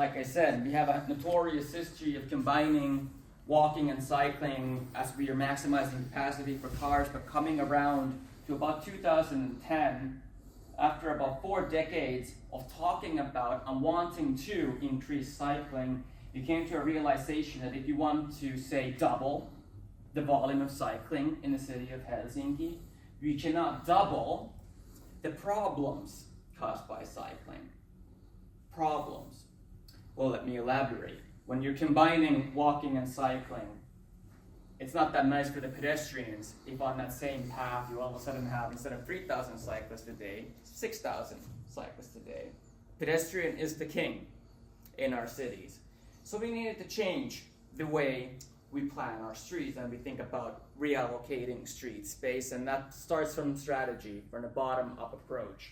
like I said, we have a notorious history of combining walking and cycling as we are maximizing capacity for cars, but coming around to about 2010, after about 4 decades of talking about and wanting to increase cycling, you came to a realization that if you want to, say, double the volume of cycling in the city of Helsinki, you cannot double the problems caused by cycling. Problems. Well, let me elaborate. When you're combining walking and cycling, it's not that nice for the pedestrians if on that same path you all of a sudden have, instead of 3,000 cyclists a day, 6,000 cyclists a day. Pedestrian is the king in our cities. So we needed to change the way we plan our streets and we think about reallocating street space, and that starts from strategy, from a bottom-up approach.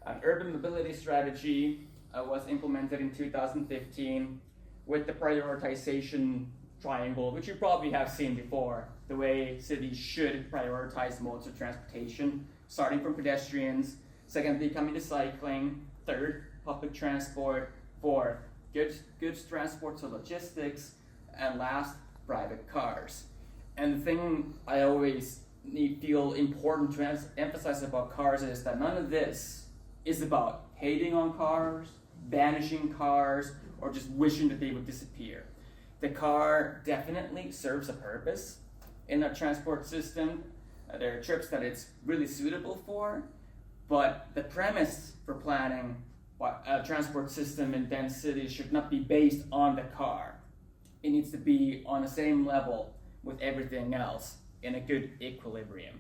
An urban mobility strategy was implemented in 2015 with the prioritization triangle, which you probably have seen before, the way cities should prioritize modes of transportation, starting from pedestrians, secondly coming to cycling, third, public transport, fourth, goods transport to logistics, and last, private cars. And the thing I always feel important to emphasize about cars is that none of this is about hating on cars, banishing cars, or just wishing that they would disappear. The car definitely serves a purpose in a transport system. There are trips that it's really suitable for, but the premise for planning a transport system in dense cities should not be based on the car. It needs to be on the same level with everything else in a good equilibrium.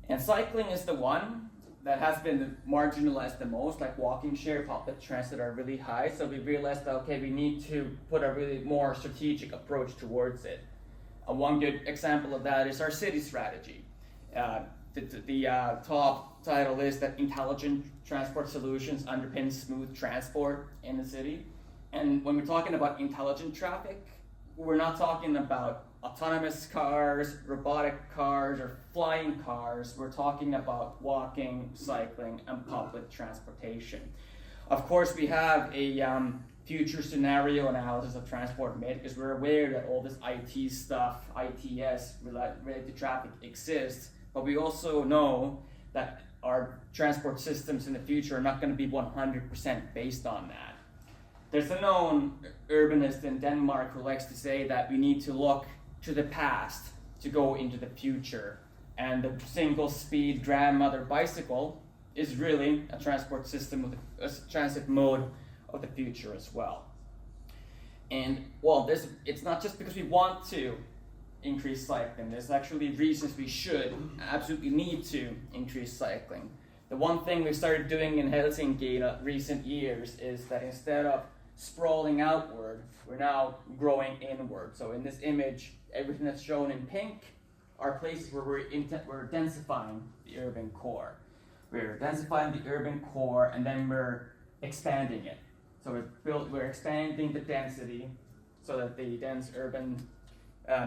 And cycling is the one that has been marginalized the most, like walking share, public transit are really high, so we realized that, okay, we need to put a really more strategic approach towards it. One good example of that is our city strategy. The top title is that intelligent transport solutions underpin smooth transport in the city. And when we're talking about intelligent traffic, we're not talking about autonomous cars, robotic cars, or flying cars. We're talking about walking, cycling, and public transportation. Of course, we have a future scenario analysis of transport made because we're aware that all this IT stuff, ITS, related to traffic exists, but we also know that our transport systems in the future are not going to be 100% based on that. There's a known urbanist in Denmark who likes to say that we need to look to the past to go into the future. And the single-speed grandmother bicycle is really a transport system with a transit mode of the future as well. And well, it's not just because we want to increase cycling. There's actually reasons we should, absolutely need to increase cycling. The one thing we've started doing in Helsinki in recent years is that instead of sprawling outward, we're now growing inward. So in this image, everything that's shown in pink are places where we're densifying the urban core. We're densifying the urban core and then we're expanding it. So we're expanding the density so that the dense urban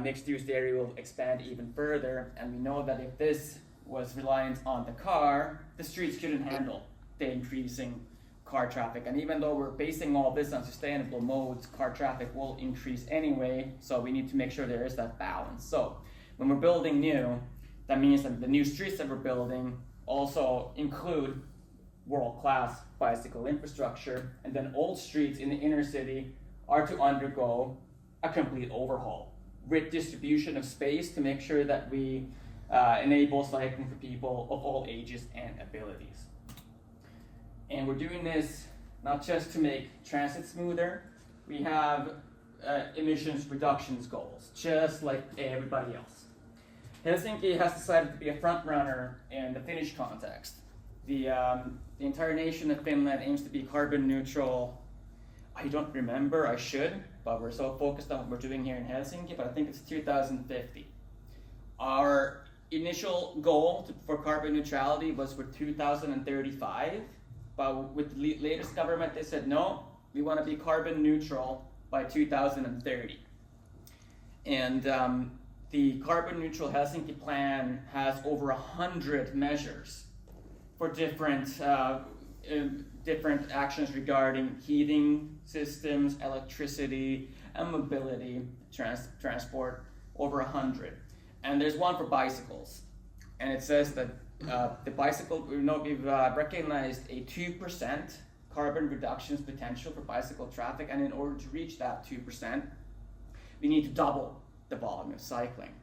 mixed-use area will expand even further. And we know that if this was reliant on the car, the streets couldn't handle the increasing car traffic. And even though we're basing all this on sustainable modes, car traffic will increase anyway, so we need to make sure there is that balance. So when we're building new, that means that the new streets that we're building also include world-class bicycle infrastructure, and then old streets in the inner city are to undergo a complete overhaul with distribution of space to make sure that we enable cycling for people of all ages and abilities. And we're doing this not just to make transit smoother, we have emissions reductions goals, just like everybody else. Helsinki has decided to be a front runner in the Finnish context. The entire nation of Finland aims to be carbon neutral. I don't remember, I should, but we're so focused on what we're doing here in Helsinki, but I think it's 2050. Our initial goal for carbon neutrality was for 2035. But with the latest government, they said, no, we want to be carbon neutral by 2030. And the Carbon Neutral Helsinki plan has over 100 measures for different different actions regarding heating systems, electricity, and mobility transport, over 100. And there's one for bicycles. And it says that the bicycle, we've recognized a 2% carbon reductions potential for bicycle traffic, and in order to reach that 2%, we need to double the volume of cycling.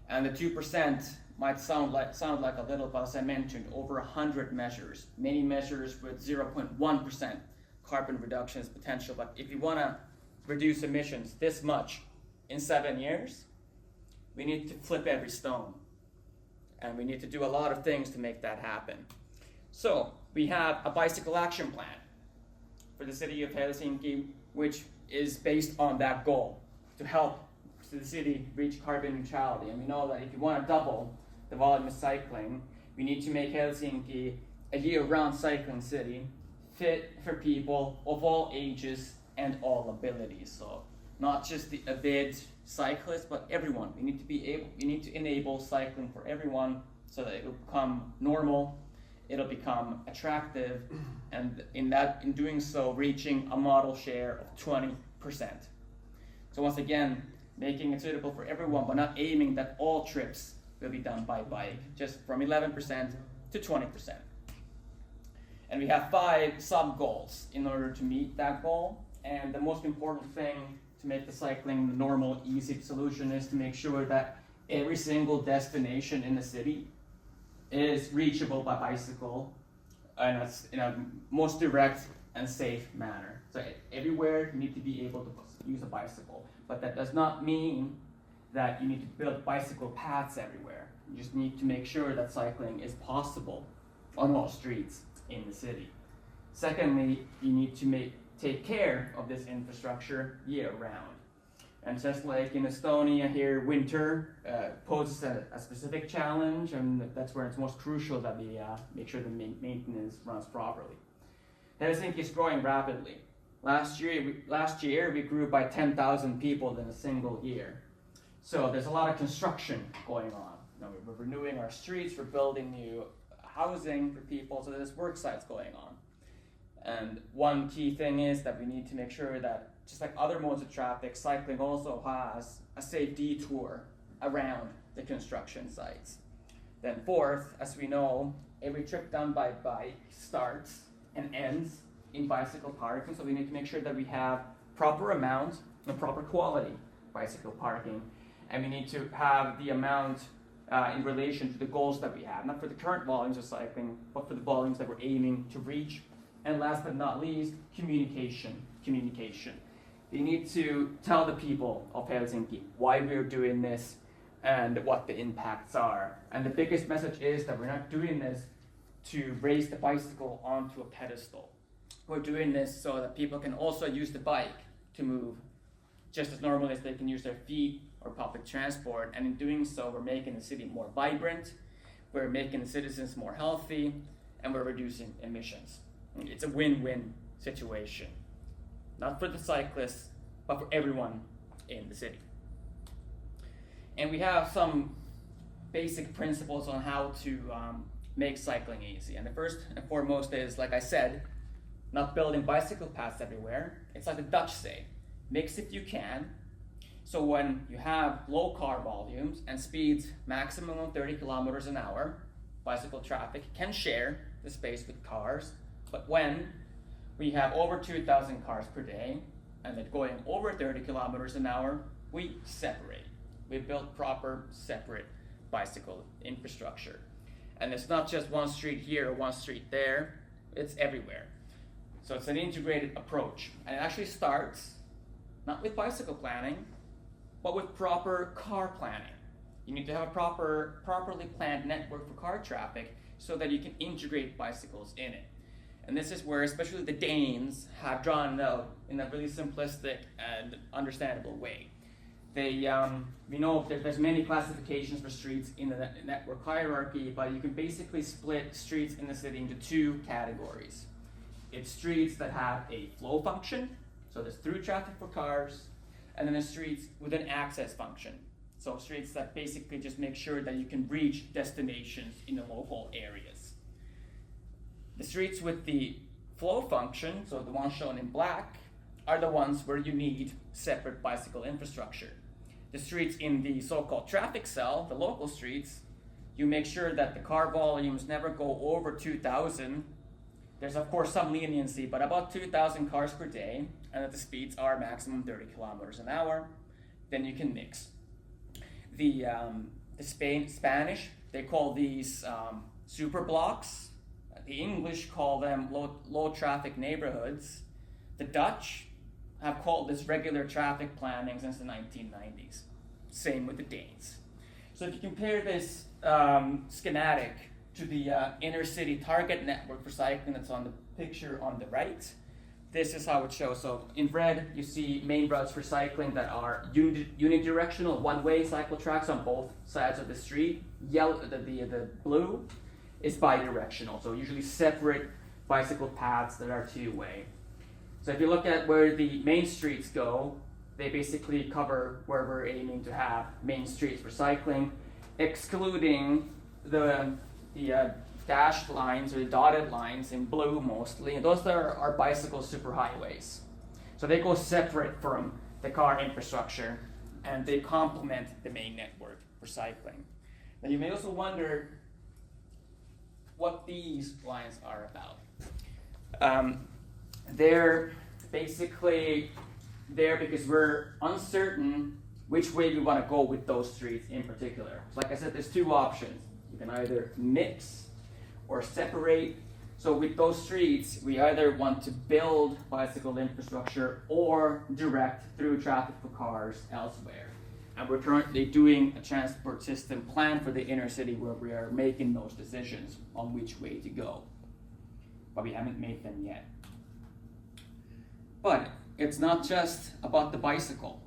And the 2% might sound like a little, but as I mentioned, over 100 measures, many measures with 0.1% carbon reductions potential. But if you want to reduce emissions this much in 7 years, we need to flip every stone. And we need to do a lot of things to make that happen. So we have a bicycle action plan for the City of Helsinki, which is based on that goal to help the city reach carbon neutrality. And we know that if you want to double the volume of cycling, we need to make Helsinki a year-round cycling city, fit for people of all ages and all abilities. So not just the avid cyclists, but everyone. We need to enable cycling for everyone so that it will become normal, it'll become attractive, and in doing so, reaching a model share of 20%. So once again, making it suitable for everyone, but not aiming that all trips will be done by bike, just from 11% to 20%. And we have 5 sub-goals in order to meet that goal. And the most important thing to make the cycling the normal, easy solution is to make sure that every single destination in the city is reachable by bicycle, and that's in a most direct and safe manner. So everywhere you need to be able to use a bicycle, but that does not mean that you need to build bicycle paths everywhere. You just need to make sure that cycling is possible on all streets in the city. Secondly, you need to take care of this infrastructure year-round. And just like in Estonia here, winter poses a specific challenge, and that's where it's most crucial that we make sure the maintenance runs properly. Helsinki is growing rapidly. Last year we grew by 10,000 people in a single year. So there's a lot of construction going on. We're renewing our streets, we're building new housing for people, so there's work sites going on. And one key thing is that we need to make sure that, just like other modes of traffic, cycling also has a safe detour around the construction sites. Then fourth, as we know, every trip done by bike starts and ends in bicycle parking, so we need to make sure that we have proper amount and proper quality bicycle parking, and we need to have the amount in relation to the goals that we have, not for the current volumes of cycling, but for the volumes that we're aiming to reach. And last but not least, communication. We need to tell the people of Helsinki why we're doing this and what the impacts are. And the biggest message is that we're not doing this to raise the bicycle onto a pedestal. We're doing this so that people can also use the bike to move just as normally as they can use their feet or public transport. And in doing so, we're making the city more vibrant, we're making the citizens more healthy, and we're reducing emissions. It's a win-win situation, not for the cyclists, but for everyone in the city. And we have some basic principles on how to make cycling easy. And the first and foremost is, like I said, not building bicycle paths everywhere. It's like the Dutch say, mix if you can. So when you have low car volumes and speeds maximum of 30 kilometers an hour, bicycle traffic can share the space with cars. But when we have over 2,000 cars per day and they're going over 30 kilometers an hour, we separate. We build proper separate bicycle infrastructure. And it's not just one street here or one street there, it's everywhere. So it's an integrated approach. And it actually starts not with bicycle planning, but with proper car planning. You need to have a properly planned network for car traffic so that you can integrate bicycles in it. And this is where especially the Danes have drawn it out in a really simplistic and understandable way. We know that there's many classifications for streets in the network hierarchy, but you can basically split streets in the city into 2 categories. It's streets that have a flow function, so there's through traffic for cars, and then there's streets with an access function. So streets that basically just make sure that you can reach destinations in the local areas. The streets with the flow function, so the ones shown in black, are the ones where you need separate bicycle infrastructure. The streets in the so-called traffic cell, the local streets, you make sure that the car volumes never go over 2,000. There's of course some leniency, but about 2,000 cars per day, and that the speeds are maximum 30 kilometers an hour. Then you can mix. The Spanish, they call these super blocks. The English call them low traffic neighborhoods. The Dutch have called this regular traffic planning since the 1990s. Same with the Danes. So if you compare this schematic to the inner city target network for cycling that's on the picture on the right, this is how it shows. So in red, you see main routes for cycling that are unidirectional, one-way cycle tracks on both sides of the street. Yellow, the blue is bidirectional, so usually separate bicycle paths that are two-way. So if you look at where the main streets go, they basically cover where we're aiming to have main streets for cycling, excluding the dashed lines or the dotted lines in blue mostly, and those are bicycle superhighways. So they go separate from the car infrastructure and they complement the main network for cycling. Now you may also wonder what these lines are about. They're basically there because we're uncertain which way we want to go with those streets in particular. So like I said, there's two options. You can either mix or separate. So with those streets, we either want to build bicycle infrastructure or direct through traffic for cars elsewhere. And we're currently doing a transport system plan for the inner city where we are making those decisions on which way to go. But we haven't made them yet. But it's not just about the bicycle.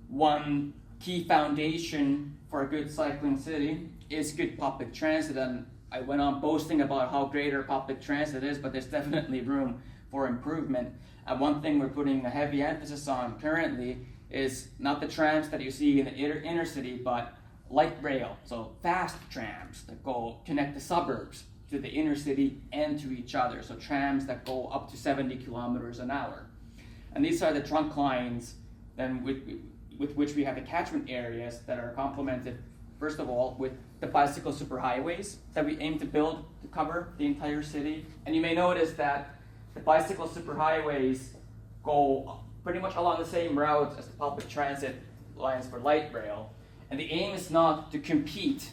One key foundation for a good cycling city is good public transit, and I went on boasting about how great our public transit is, but there's definitely room for improvement. And one thing we're putting a heavy emphasis on currently is not the trams that you see in the inner city, but light rail, so fast trams that go connect the suburbs to the inner city and to each other. So trams that go up to 70 kilometers an hour. And these are the trunk lines then with which we have the catchment areas that are complemented, first of all, with the bicycle superhighways that we aim to build to cover the entire city. And you may notice that the bicycle superhighways go pretty much along the same routes as the public transit lines for light rail. And the aim is not to compete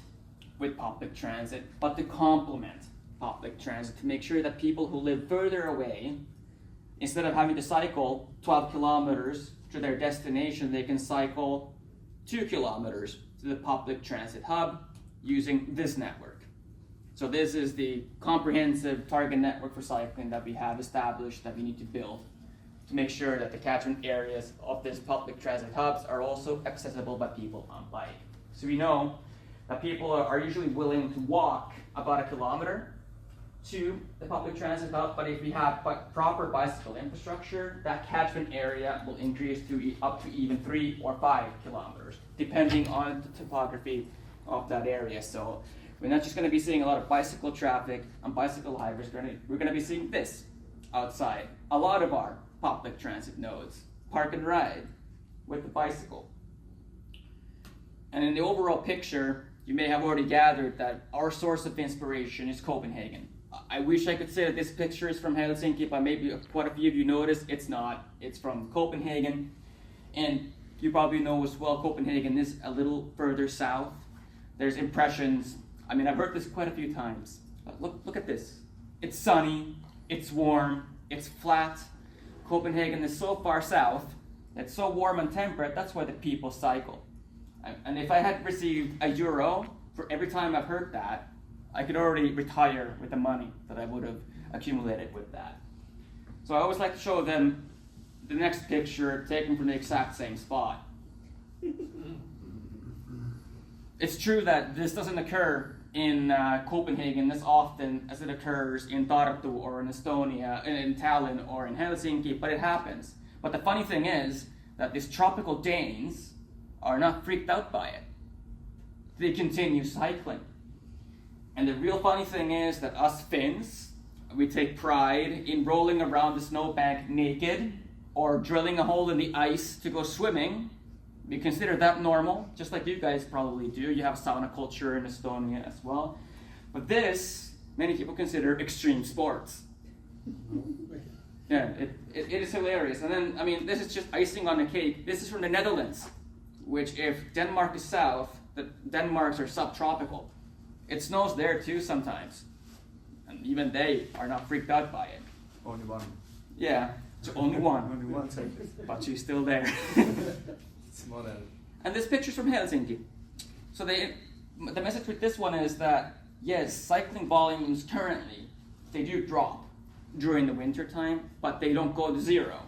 with public transit, but to complement public transit, to make sure that people who live further away, instead of having to cycle 12 kilometers to their destination, they can cycle 2 kilometers to the public transit hub using this network. So this is the comprehensive target network for cycling that we have established that we need to build to make sure that the catchment areas of this public transit hubs are also accessible by people on bike. So we know that people are usually willing to walk about 1 kilometer to the public transit hub, but if we have proper bicycle infrastructure, that catchment area will increase to up to even 3 or 5 kilometers, depending on the topography of that area. So we're not just going to be seeing a lot of bicycle traffic on bicycle highways, we're going to be seeing this outside. A lot of our public transit nodes, park and ride with the bicycle. And in the overall picture, you may have already gathered that our source of inspiration is Copenhagen. I wish I could say that this picture is from Helsinki, but maybe quite a few of you noticed it's not. It's from Copenhagen. And you probably know as well, Copenhagen is a little further south. There's impressions. I mean, I've heard this quite a few times. But look at this. It's sunny, it's warm, it's flat. Copenhagen is so far south, it's so warm and temperate, that's why the people cycle. And if I had received €1 for every time I've heard that, I could already retire with the money that I would have accumulated with that. So I always like to show them the next picture taken from the exact same spot. It's true that this doesn't occur in Copenhagen as often as it occurs in Tartu or in Estonia, in Tallinn or in Helsinki, but it happens. But the funny thing is that these tropical Danes are not freaked out by it. They continue cycling. And the real funny thing is that us Finns, We take pride in rolling around the snowbank naked or drilling a hole in the ice to go swimming. We consider that normal, just like you guys probably do. You have sauna culture in Estonia as well. But this, many people consider extreme sports. Yeah, it is hilarious. And then, I mean, this is just icing on the cake. This is from the Netherlands, which if Denmark is south, the Denmarks are subtropical. It snows there too sometimes. And even they are not freaked out by it. Only one. Yeah, it's only one. Only one cyclist. But she's still there. Small. And this picture's from Helsinki. So the message with this one is that, yes, cycling volumes currently, they do drop during the winter time, but they don't go to zero.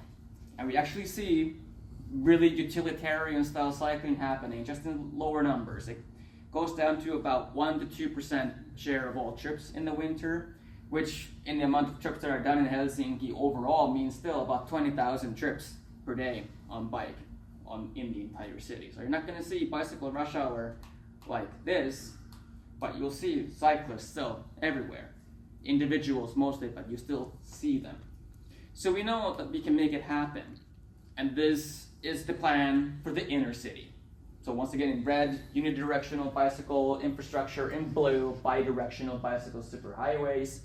And we actually see really utilitarian style cycling happening just in lower numbers. It goes down to about 1 to 2% share of all trips in the winter, which in the amount of trips that are done in Helsinki overall means still about 20,000 trips per day on bike in the entire city. So you're not going to see bicycle rush hour like this, but you'll see cyclists still everywhere. Individuals mostly, but you still see them. So we know that we can make it happen. And this is the plan for the inner city. So once again, in red, unidirectional bicycle infrastructure, in blue, bidirectional bicycle superhighways.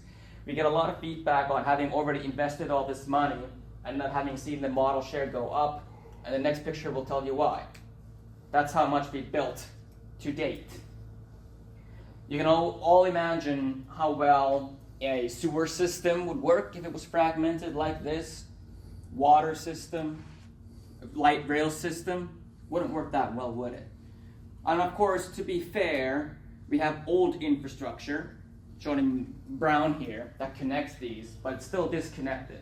We get a lot of feedback on having already invested all this money and not having seen the model share go up. And the next picture will tell you why. That's how much we built to date. You can all imagine how well a sewer system would work if it was fragmented like this. Water system, light rail system, wouldn't work that well, would it? And of course, to be fair, we have old infrastructure, shown in brown here, that connects these, but it's still disconnected.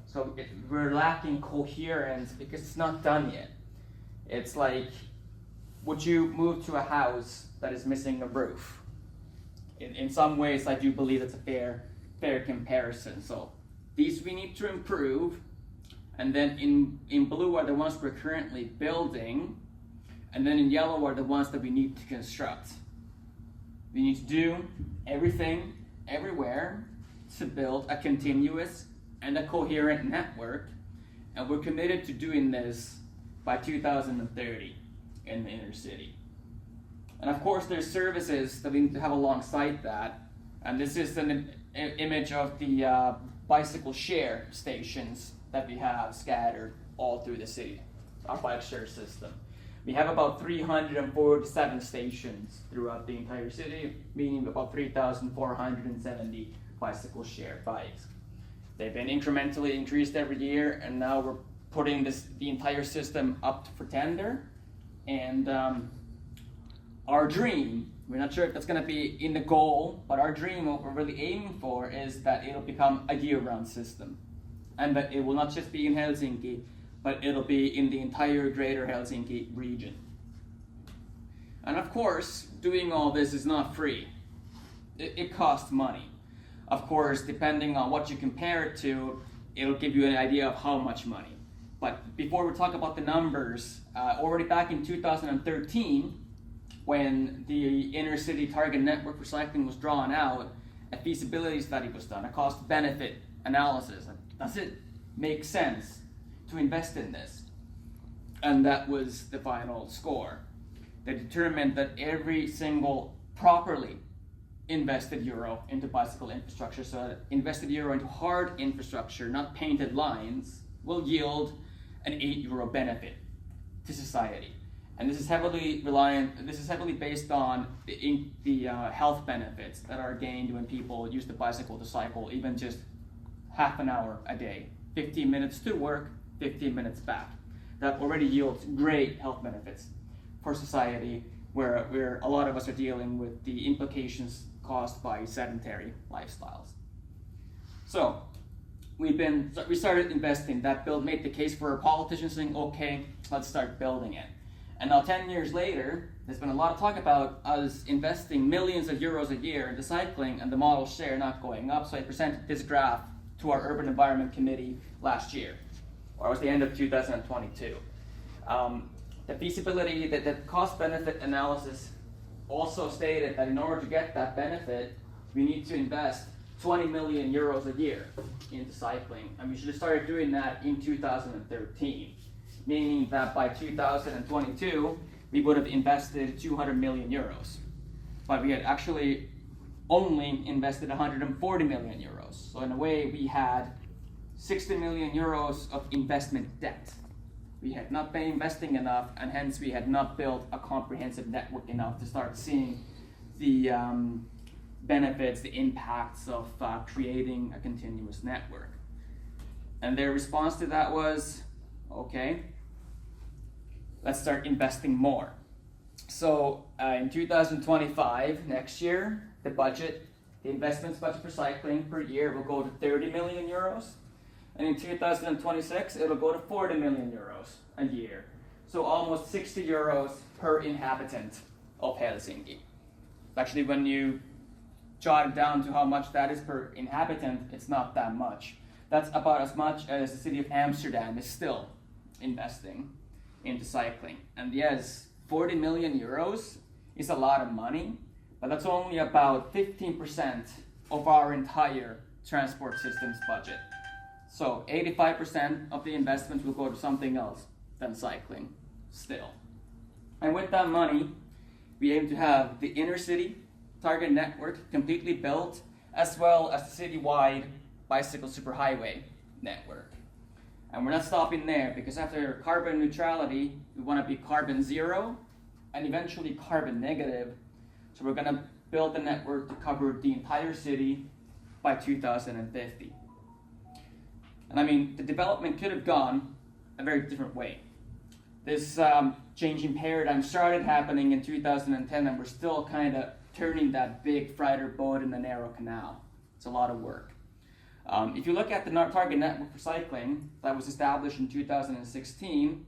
So we're lacking coherence because it's not done yet. It's like, would you move to a house that is missing a roof? In some ways, I do believe it's a fair comparison. So these we need to improve. And then in blue are the ones we're currently building. And then in yellow are the ones that we need to construct. We need to do everything, everywhere, to build a continuous and a coherent network. And we're committed to doing this by 2030 in the inner city. And of course, there's services that we need to have alongside that. And this is an image of the bicycle share stations that we have scattered all through the city, our bike share system. We have about 347 stations throughout the entire city, meaning about 3,470 bicycle share bikes. They've been incrementally increased every year, and now we're putting the entire system up for tender. And our dream, we're not sure if that's going to be in the goal, but our dream, what we're really aiming for, is that it'll become a year-round system. And that it will not just be in Helsinki, but it'll be in the entire greater Helsinki region. And of course, doing all this is not free. It costs money. Of course, depending on what you compare it to, it'll give you an idea of how much money. But before we talk about the numbers, already back in 2013, when the inner city target network for cycling was drawn out, a feasibility study was done, a cost-benefit analysis. Does it make sense to invest in this? And that was the final score. They determined that every single properly invested euro into bicycle infrastructure, so invested euro into hard infrastructure, not painted lines, will yield an €8 benefit to society. And this is heavily based on the health benefits that are gained when people use the bicycle to cycle even just half an hour a day. 15 minutes to work, 15 minutes back. That already yields great health benefits for society, where a lot of us are dealing with the implications caused by sedentary lifestyles. So we started investing. That made the case for our politicians saying, okay, let's start building it. And now 10 years later, there's been a lot of talk about us investing millions of euros a year into cycling and the model share not going up. So I presented this graph to our Urban Environment Committee last year, or it was the end of 2022. The feasibility, the cost-benefit analysis also stated that in order to get that benefit, we need to invest 20 million euros a year into cycling, and we should have started doing that in 2013, meaning that by 2022 we would have invested 200 million euros, but we had actually only invested 140 million euros. So in a way we had 60 million euros of investment debt. We had not been investing enough, and hence we had not built a comprehensive network enough to start seeing the benefits, the impacts of creating a continuous network. And their response to that was, okay, let's start investing more. So in 2025, next year, the investments budget for cycling per year will go to 30 million euros. And in 2026, it'll go to 40 million euros a year. So almost 60 euros per inhabitant of Helsinki. Actually, when you jot it down to how much that is per inhabitant, it's not that much. That's about as much as the city of Amsterdam is still investing into cycling. And yes, 40 million euros is a lot of money, but that's only about 15% of our entire transport systems budget. So 85% of the investments will go to something else than cycling still. And with that money, we aim to have the inner city target network completely built, as well as the citywide bicycle superhighway network. And we're not stopping there, because after carbon neutrality, we want to be carbon zero and eventually carbon negative. So we're going to build the network to cover the entire city by 2050. And I mean, the development could have gone a very different way. This changing paradigm started happening in 2010, and we're still kind of turning that big freighter boat in the narrow canal. It's a lot of work. If you look at the target network for cycling that was established in 2016,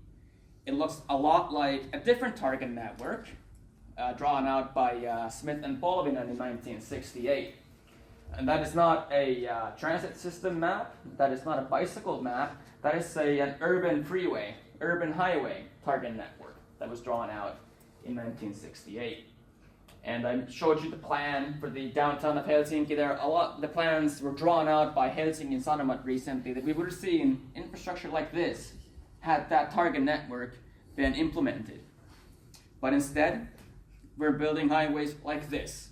it looks a lot like a different target network drawn out by Smith and Polvinen in 1968. And that is not a transit system map, that is not a bicycle map, that is an urban freeway, urban highway target network that was drawn out in 1968. And I showed you the plan for the downtown of Helsinki. The plans were drawn out by Helsingin Sanomat recently, that we would have seen infrastructure like this had that target network been implemented. But instead, we're building highways like this,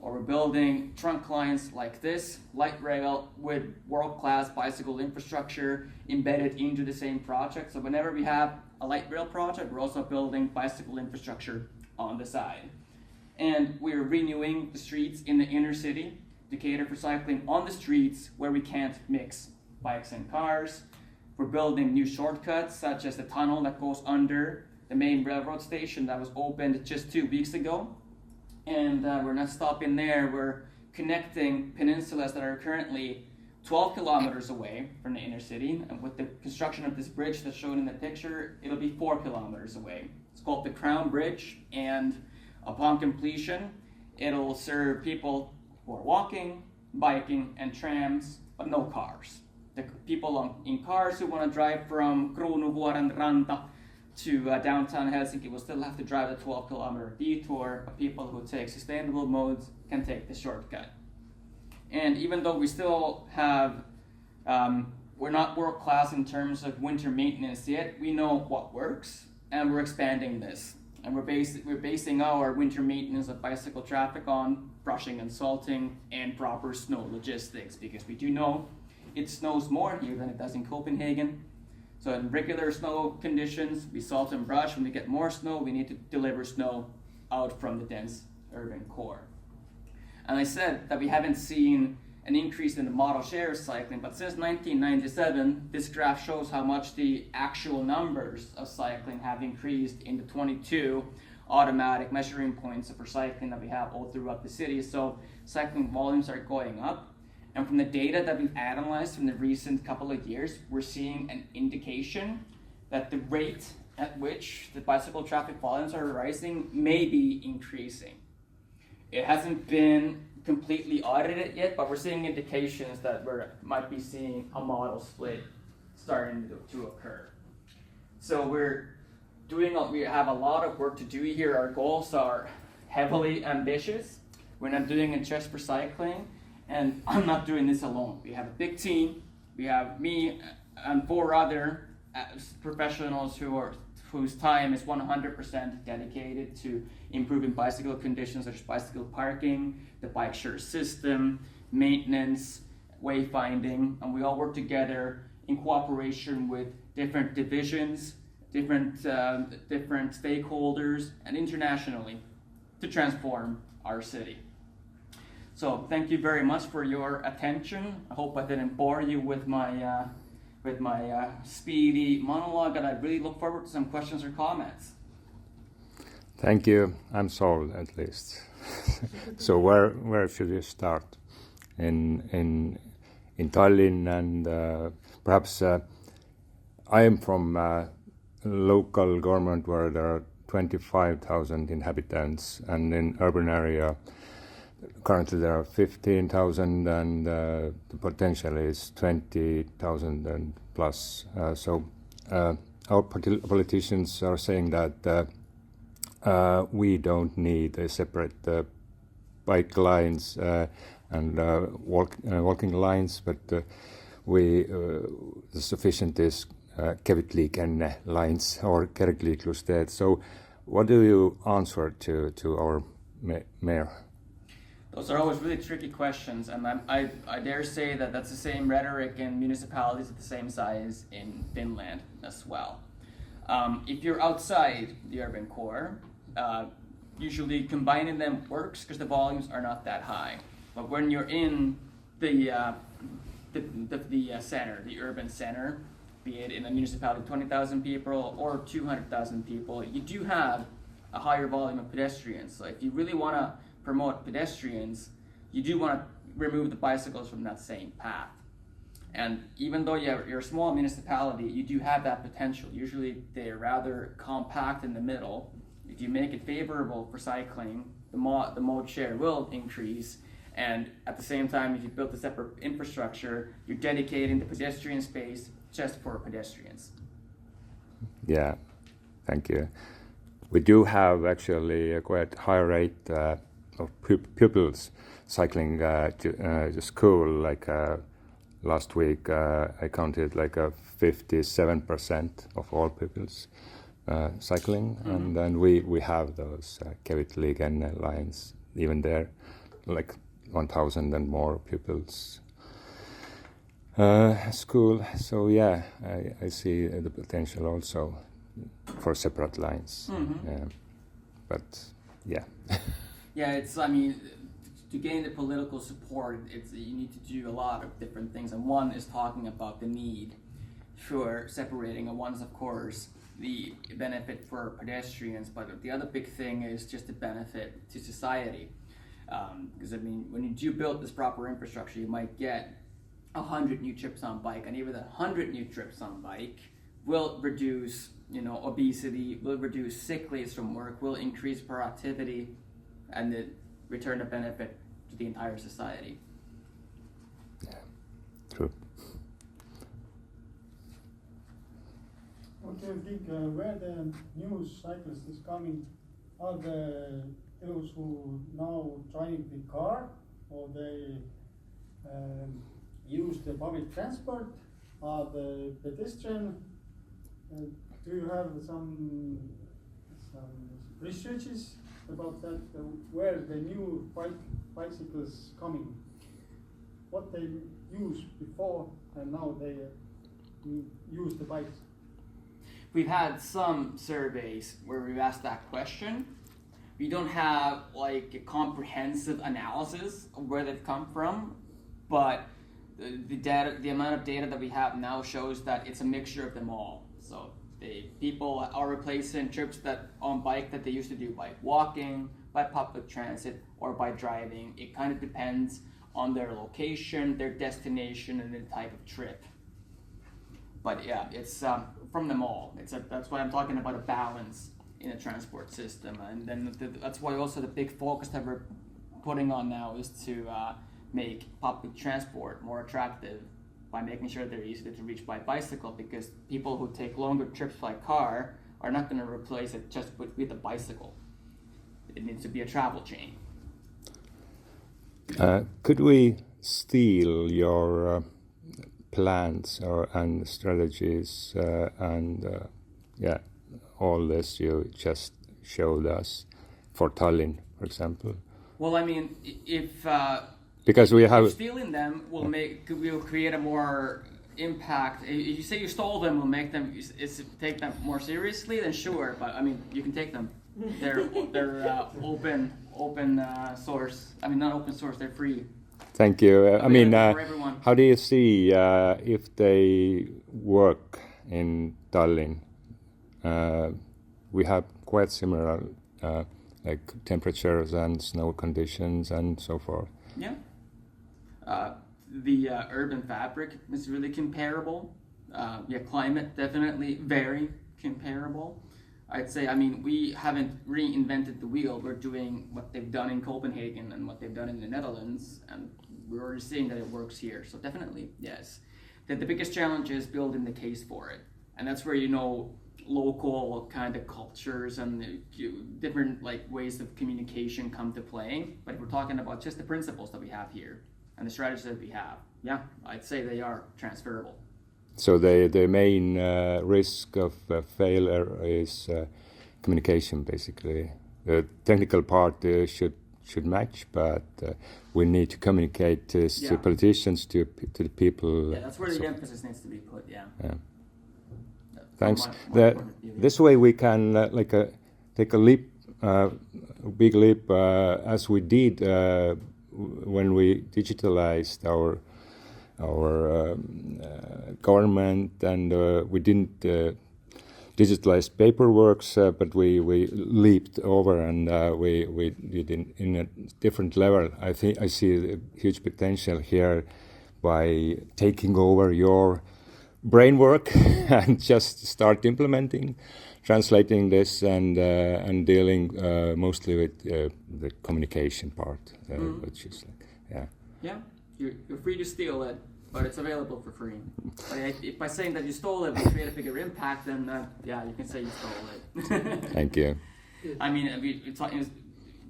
or we're building trunk lines like this, light rail with world-class bicycle infrastructure embedded into the same project. So whenever we have a light rail project, we're also building bicycle infrastructure on the side. And we're renewing the streets in the inner city to cater for cycling on the streets where we can't mix bikes and cars. We're building new shortcuts, such as the tunnel that goes under the main railroad station that was opened just 2 weeks ago. And we're not stopping there. We're connecting peninsulas that are currently 12 kilometers away from the inner city. And with the construction of this bridge that's shown in the picture, it'll be 4 kilometers away. It's called the Crown Bridge, and upon completion, it'll serve people who are walking, biking, and trams, but no cars. The people in cars who want to drive from Kruunuvuoren Ranta to downtown Helsinki will still have to drive the 12-kilometer detour, but people who take sustainable modes can take the shortcut. And even though we still have, we're not world-class in terms of winter maintenance yet, we know what works, and we're expanding this. And we're basing our winter maintenance of bicycle traffic on brushing and salting and proper snow logistics, because we do know it snows more here than it does in Copenhagen. So in regular snow conditions, we salt and brush. When we get more snow, we need to deliver snow out from the dense urban core. And I said that we haven't seen an increase in the model share of cycling, but since 1997, this graph shows how much the actual numbers of cycling have increased in the 22 automatic measuring points for cycling that we have all throughout the city. So cycling volumes are going up. And from the data that we've analyzed from the recent couple of years, we're seeing an indication that the rate at which the bicycle traffic volumes are rising may be increasing. It hasn't been completely audited yet, but we're seeing indications that we might be seeing a model split starting to occur. So we have a lot of work to do here. Our goals are heavily ambitious. We're not doing it just for cycling. And I'm not doing this alone. We have a big team. We have me and 4 other professionals whose time is 100% dedicated to improving bicycle conditions such as bicycle parking, the bike share system, maintenance, wayfinding, and we all work together in cooperation with different divisions, different stakeholders, and internationally to transform our city. So thank you very much for your attention. I hope I didn't bore you with my speedy monologue, and I really look forward to some questions or comments. Thank you. I'm sold at least. So where should you start? In Tallinn, and perhaps I am from a local government where there are 25,000 inhabitants, and in urban area currently there are 15,000, and the potential is 20,000 and plus. So our politicians are saying that we don't need a separate bike lines and walking lines, but the sufficient is kevytliikenne lines or kergliiklusteed. So what do you answer to our mayor? Those are always really tricky questions, and I dare say that that's the same rhetoric in municipalities of the same size in Finland as well. If you're outside the urban core, usually combining them works because the volumes are not that high. But when you're in the center, the urban center, be it in a municipality of 20,000 people or 200,000 people, you do have a higher volume of pedestrians. So if you really want to promote pedestrians, you do want to remove the bicycles from that same path. And even though you're a small municipality, you do have that potential. Usually they're rather compact in the middle. If you make it favorable for cycling, the mode share will increase. And at the same time, if you build a separate infrastructure, you're dedicating the pedestrian space just for pedestrians. Yeah, thank you. We do have actually a quite high rate of pupils cycling to school. Like last week, I counted like 57% of all pupils cycling, and then we have those kevytliikenne lines even there, like 1,000 and more pupils school. So yeah, I see the potential also for separate lines. But yeah. Yeah, to gain the political support, you need to do a lot of different things, and one is talking about the need for separating, and one is of course the benefit for pedestrians, but the other big thing is just the benefit to society. Because when you do build this proper infrastructure, you might get 100 new trips on bike, and even the 100 new trips on bike will reduce obesity, will reduce sick leaves from work, will increase productivity, and it return a benefit to the entire society. Yeah, true. What do you think, where the new cyclist is coming? Are those who now driving the car, or they use the public transport, or the pedestrian? Do you have some researches about that? Where the new bicycles coming? What they used before and now they use the bikes? We've had some surveys where we've asked that question. We don't have like a comprehensive analysis of where they've come from, but the amount of data that we have now shows that it's a mixture of them all. So people are replacing trips on bike that they used to do by walking, by public transit, or by driving. It kind of depends on their location, their destination, and the type of trip. But yeah, it's from them all. That's why I'm talking about a balance in a transport system, and then that's why also the big focus that we're putting on now is to make public transport more attractive by making sure they're easy to reach by bicycle, because people who take longer trips by car are not going to replace it just with a bicycle. It needs to be a travel chain. Could we steal your plans and strategies and all this you just showed us for Tallinn, for example? Well, I mean, if because we have stealing them will create a more impact. If you say you stole them, will make them take them more seriously. Then sure, but I mean, you can take them. They're open source. I mean, not open source. They're free. Thank you. I mean, for everyone. how do you see if they work in Tallinn? We have quite similar like temperatures and snow conditions and so forth. Yeah. The urban fabric is really comparable. Climate definitely very comparable. I'd say, I mean, we haven't reinvented the wheel. We're doing what they've done in Copenhagen and what they've done in the Netherlands, and we're already seeing that it works here. So definitely, yes. The biggest challenge is building the case for it. And that's where, local kind of cultures and different ways of communication come to play. But if we're talking about just the principles that we have here and the strategies that we have, yeah, I'd say they are transferable. So the main risk of failure is communication, basically. The technical part should match, but we need to communicate to politicians, to the people. Yeah, that's where the emphasis needs to be put. Yeah. Thanks. This way we can take a leap, big leap, as we did when we digitalized our government, and we didn't digitalize paperwork, but we leaped over and we did in a different level. I think I see a huge potential here by taking over your brain work and just start implementing, translating this, and dealing mostly with the communication part, which is you're free to steal it, but it's available for free. If by saying that you stole it will create a bigger impact, then you can say you stole it. Thank you. I mean,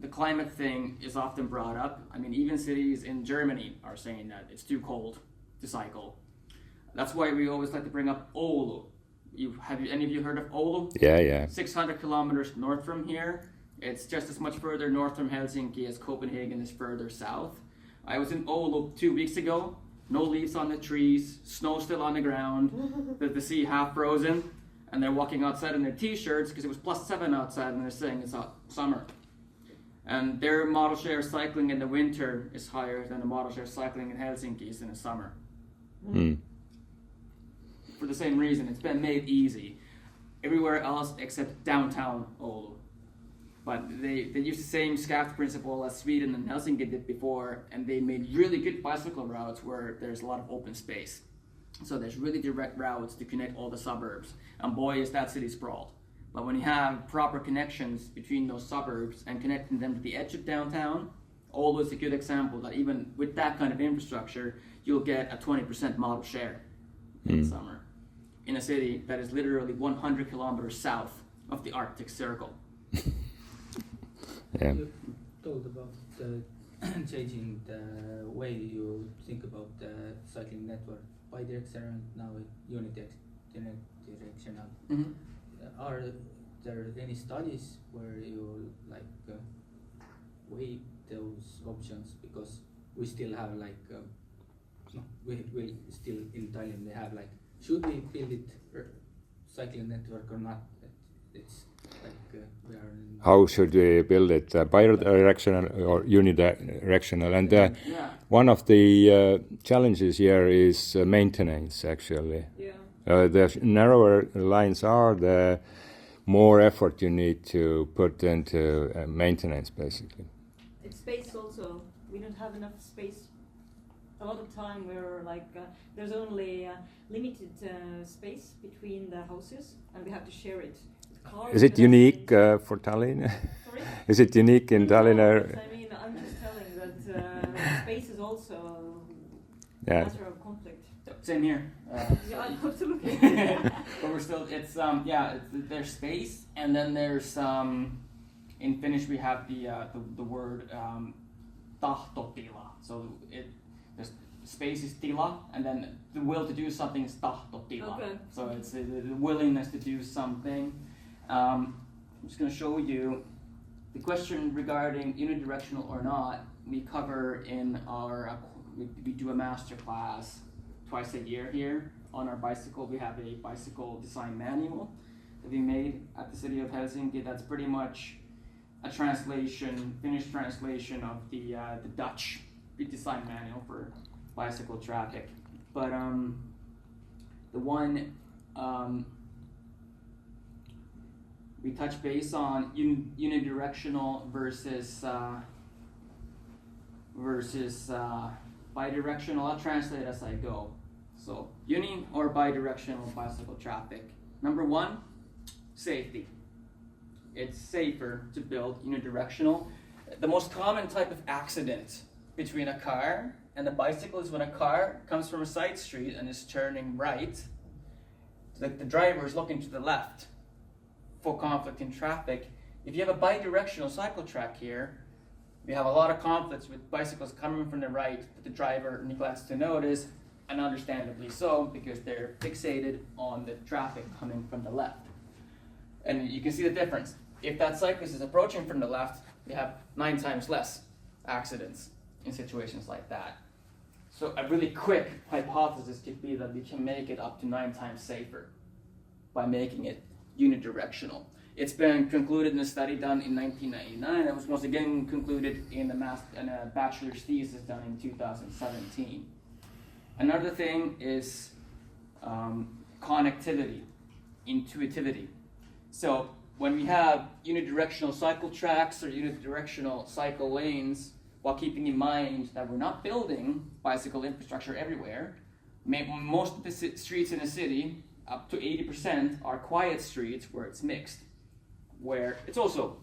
the climate thing is often brought up. I mean, even cities in Germany are saying that it's too cold to cycle. That's why we always like to bring up Oulu. Have any of you heard of Oulu? Yeah. 600 kilometers north from here. It's just as much further north from Helsinki as Copenhagen is further south. I was in Oulu 2 weeks ago. No leaves on the trees, snow still on the ground, the sea half frozen, and they're walking outside in their t-shirts because it was +7 outside and they're saying it's summer. And their model share cycling in the winter is higher than the model share cycling in Helsinki is in the summer. For the same reason, it's been made easy everywhere else except downtown Oulu. But they use the same SCAFT principle as Sweden and Helsinki did before, and they made really good bicycle routes where there's a lot of open space. So there's really direct routes to connect all the suburbs, and boy is that city sprawled. But when you have proper connections between those suburbs and connecting them to the edge of downtown, Oulu is a good example that even with that kind of infrastructure, you'll get a 20% model share in the summer in a city that is literally 100 kilometers south of the Arctic Circle. Yeah. You told about changing the way you think about the cycling network, bidirectional, now unidirectional. Mm-hmm. Are there any studies where you weigh those options? Because we still have we still in Tallinn they have should we build it cycling network or not? It's we are in. How should we build it? Bidirectional or unidirectional? And one of the challenges here is maintenance, actually. Yeah. The narrower lines are, the more effort you need to put into maintenance, basically. It's space also. We don't have enough space. A lot of time we're there's only limited space between the houses, and we have to share it. Cars Is it unique for Tallinn? Sorry? Is it unique in Tallinn? No, I mean, I'm just telling that space is also a matter of conflict. Same here. Yeah, absolutely. But we're still, it's there's space, and then there's in Finnish we have the word tahtotila. So There's space is tila, and then the will to do something is tahtotila. Okay. So it's the willingness to do something. I'm just going to show you the question regarding unidirectional or not. We cover in our, we do a master class twice a year here on our bicycle. We have a bicycle design manual that we made at the City of Helsinki. That's pretty much a translation, Finnish translation of the Dutch design manual for bicycle traffic. But the one we touch base on unidirectional versus bidirectional. I'll translate as I go. So uni or bidirectional bicycle traffic. Number one, safety. It's safer to build unidirectional. The most common type of accident between a car and a bicycle is when a car comes from a side street and is turning right. The driver is looking to the left for conflict in traffic. If you have a bidirectional cycle track here, we have a lot of conflicts with bicycles coming from the right that the driver neglects to notice, and understandably so, because they're fixated on the traffic coming from the left. And you can see the difference. If that cyclist is approaching from the left, we have 9 times less accidents in situations like that. So a really quick hypothesis could be that we can make it up to 9 times safer by making it unidirectional. It's been concluded in a study done in 1999. It was once again concluded in a bachelor's thesis done in 2017. Another thing is connectivity, intuitivity. So when we have unidirectional cycle tracks or unidirectional cycle lanes, while keeping in mind that we're not building bicycle infrastructure everywhere, most of the streets in a city, up to 80%, are quiet streets where it's mixed, where it's also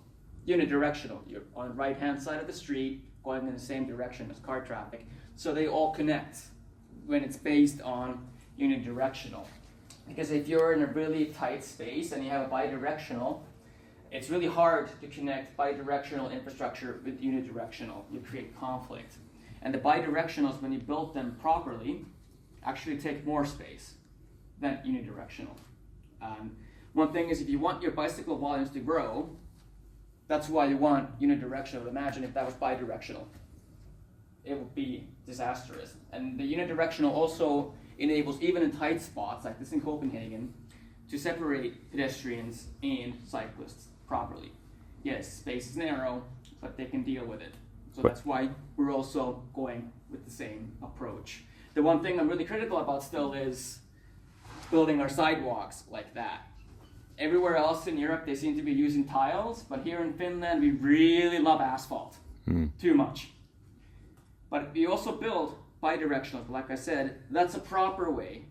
unidirectional. You're on the right-hand side of the street, going in the same direction as car traffic. So they all connect when it's based on unidirectional. Because if you're in a really tight space and you have a bidirectional, it's really hard to connect bidirectional infrastructure with unidirectional. You create conflict. And the bidirectionals, when you build them properly, actually take more space than unidirectional. One thing is, if you want your bicycle volumes to grow, that's why you want unidirectional. Imagine if that was bidirectional. It would be disastrous. And the unidirectional also enables, even in tight spots like this in Copenhagen, to separate pedestrians and cyclists properly. Yes, space is narrow, but they can deal with it. So that's why we're also going with the same approach. The one thing I'm really critical about still is building our sidewalks like that. Everywhere else in Europe, they seem to be using tiles, but here in Finland, we really love asphalt, too much. But we also build bidirectional. Like I said, that's a proper way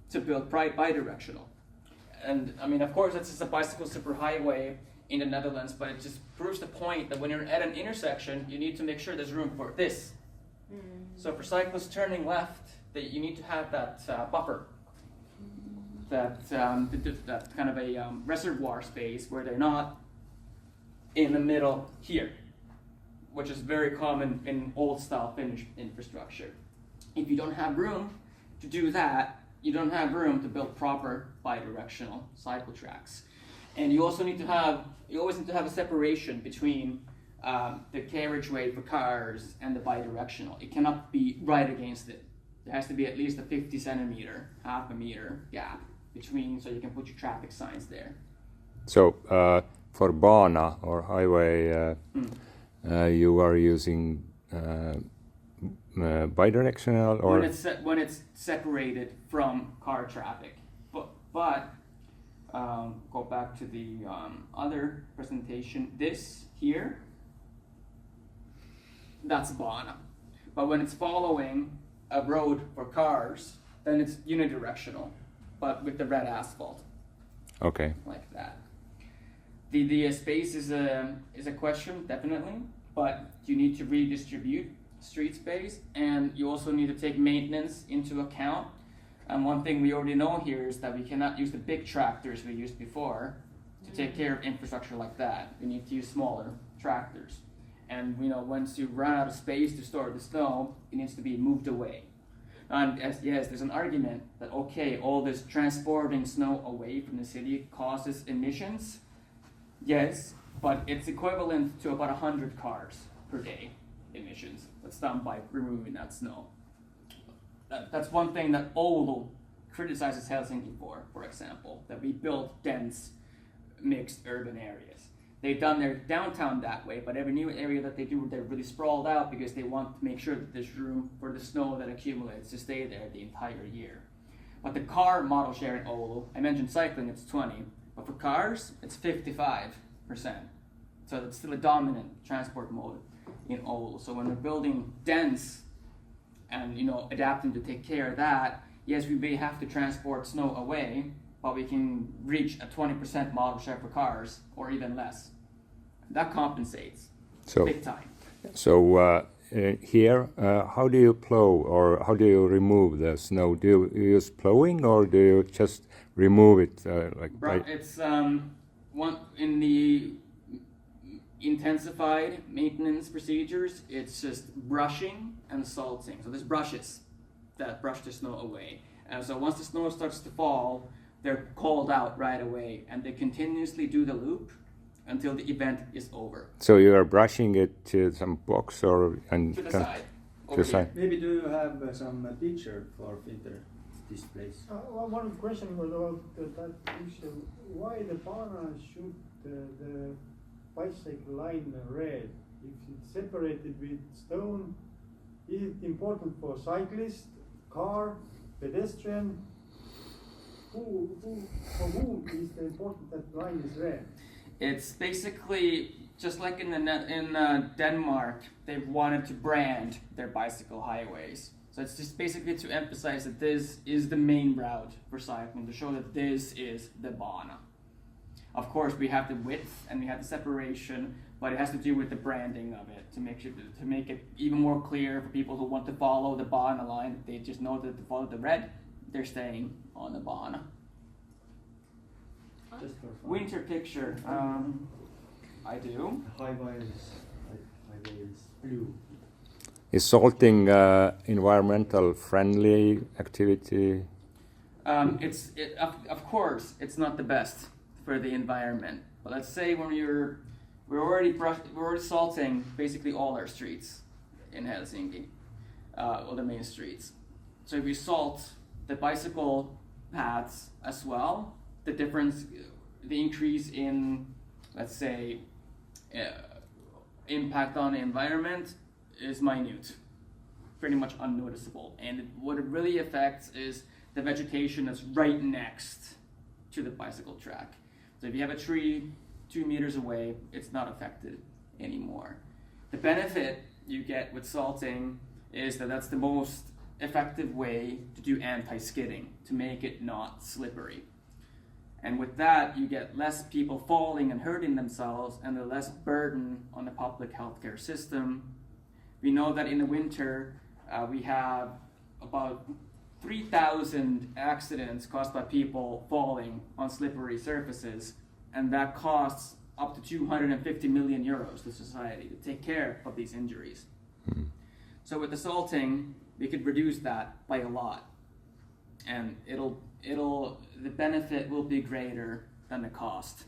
to build bidirectional. And I mean, of course, it's just a bicycle superhighway in the Netherlands, but it just proves the point that when you're at an intersection, you need to make sure there's room for this. So for cyclists turning left, you need to have that buffer, that kind of a reservoir space where they're not in the middle here, which is very common in old-style Finnish infrastructure. If you don't have room to do that, you don't have room to build proper bidirectional cycle tracks. And you also need to have, always need to have a separation between the carriageway for cars and the bidirectional. It cannot be right against it. There has to be at least a 50 centimeter, half a meter gap between, so you can put your traffic signs there. So for bana or highway, you are using bidirectional, or when it's separated from car traffic. But go back to the other presentation. This here, that's bana. But when it's following a road for cars, then it's unidirectional, but with the red asphalt. Okay. Like that. The space is a question, definitely, but you need to redistribute street space, and you also need to take maintenance into account. And one thing we already know here is that we cannot use the big tractors we used before to take care of infrastructure like that. We need to use smaller tractors. and once you run out of space to store the snow, it needs to be moved away. And yes, there's an argument that all this transporting snow away from the city causes emissions. Yes, but it's equivalent to about 100 cars per day emissions. That's done by removing that snow. That's one thing that Oulu criticizes Helsinki for example, that we built dense, mixed urban areas. They've done their downtown that way, but every new area that they do, they're really sprawled out because they want to make sure that there's room for the snow that accumulates to stay there the entire year. But the car model share in Oulu, I mentioned cycling, it's 20, but for cars, it's 55%. So it's still a dominant transport mode in Oulu. So when we're building dense and adapting to take care of that, yes, we may have to transport snow away, but we can reach a 20% model share for cars, or even less. That compensates big time. So here, how do you plow, or how do you remove the snow? Do you use plowing, or do you just remove it? It's one in the intensified maintenance procedures. It's just brushing and salting. So there's brushes that brush the snow away. And so once the snow starts to fall, they're called out right away, and they continuously do the loop until the event is over. So you are brushing it to some box or To the side. To the side. Maybe do you have some picture for filter displays? One question was about that issue. Why the Bana should the bicycle line red? If it's separated with stone, is it important for cyclist, car, pedestrian? For whom is it important that line is red? It's basically just like in Denmark, they've wanted to brand their bicycle highways. So it's just basically to emphasize that this is the main route for cycling, to show that this is the Bana. Of course, we have the width and we have the separation, but it has to do with the branding of it to make it even more clear for people who want to follow the Bana line. They just know that to follow the red, they're staying on the Bana. Just for fun. Winter picture. I do. Highway is blue. Is salting environmental friendly activity? Of course, it's not the best for the environment. But let's say when we're already salting basically all our streets in Helsinki, all the main streets. So if we salt the bicycle paths as well, the difference, the increase in, let's say, impact on the environment is minute, pretty much unnoticeable. And what it really affects is the vegetation that's right next to the bicycle track. So if you have a tree 2 meters away, it's not affected anymore. The benefit you get with salting is that that's the most effective way to do anti-skidding, to make it not slippery. And with that, you get less people falling and hurting themselves, and the less burden on the public healthcare system. We know that in the winter, we have about 3,000 accidents caused by people falling on slippery surfaces, and that costs up to 250 million euros to society to take care of these injuries. So with the salting, we could reduce that by a lot, and the benefit will be greater than the cost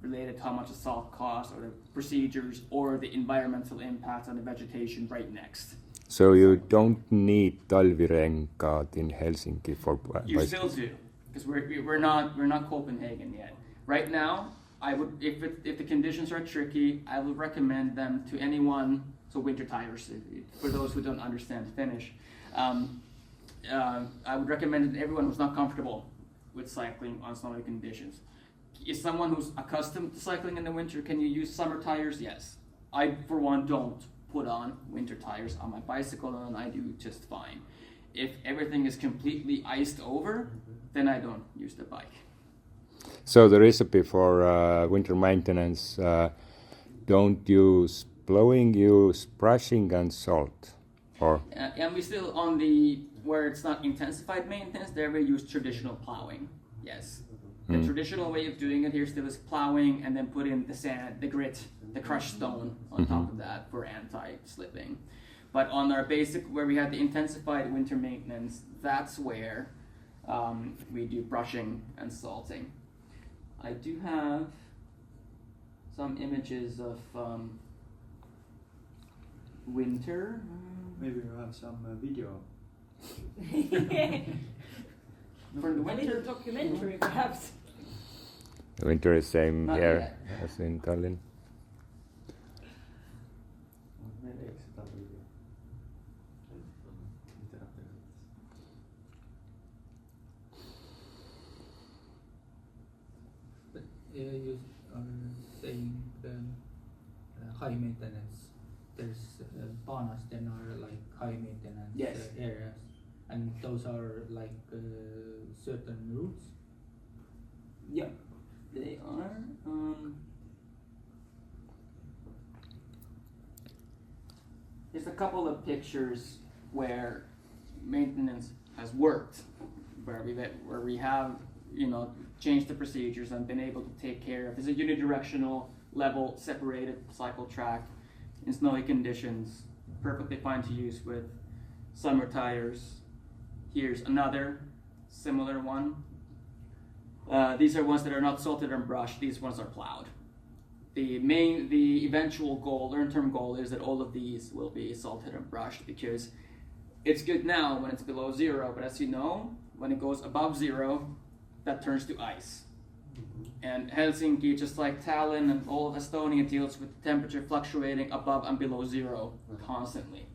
related to how much the salt costs, or the procedures, or the environmental impact on the vegetation right next. So you don't need talvirenkaat in Helsinki for You still do, because we're not Copenhagen yet. Right now, I would, if the conditions are tricky, I would recommend them to anyone. So winter tires, for those who don't understand Finnish. I would recommend it to everyone who's not comfortable with cycling on snowy conditions. Is someone who's accustomed to cycling in the winter, can you use summer tires? Yes. I, for one, don't put on winter tires on my bicycle, and I do just fine. If everything is completely iced over, then I don't use the bike. So the recipe for winter maintenance, don't use plowing, use brushing and salt, or? And we still, where it's not intensified maintenance, there we use traditional plowing, yes. The traditional way of doing it here still is plowing and then put in the sand, the grit, the crushed stone on top of that for anti-slipping. But on our basic, where we have the intensified winter maintenance, that's where we do brushing and salting. I do have some images of winter. Maybe you have some video. For the A little winter, documentary, perhaps. The winter is same Not here yet. as in Tallinn. But you are saying high maintenance. There's Panas, then are like high maintenance Yes. areas, and those are like certain routes. yeah, they are. There's a couple of pictures where maintenance has worked, where we have changed the procedures and been able to take care of. There's a unidirectional level separated cycle track in snowy conditions, perfectly fine to use with summer tires. Here's another similar one. These are ones that are not salted and brushed. These ones are plowed. The eventual goal, long-term goal, is that all of these will be salted and brushed, because it's good now when it's below zero, but as you know, when it goes above zero, that turns to ice. And Helsinki, just like Tallinn and all of Estonia, deals with temperature fluctuating above and below zero constantly.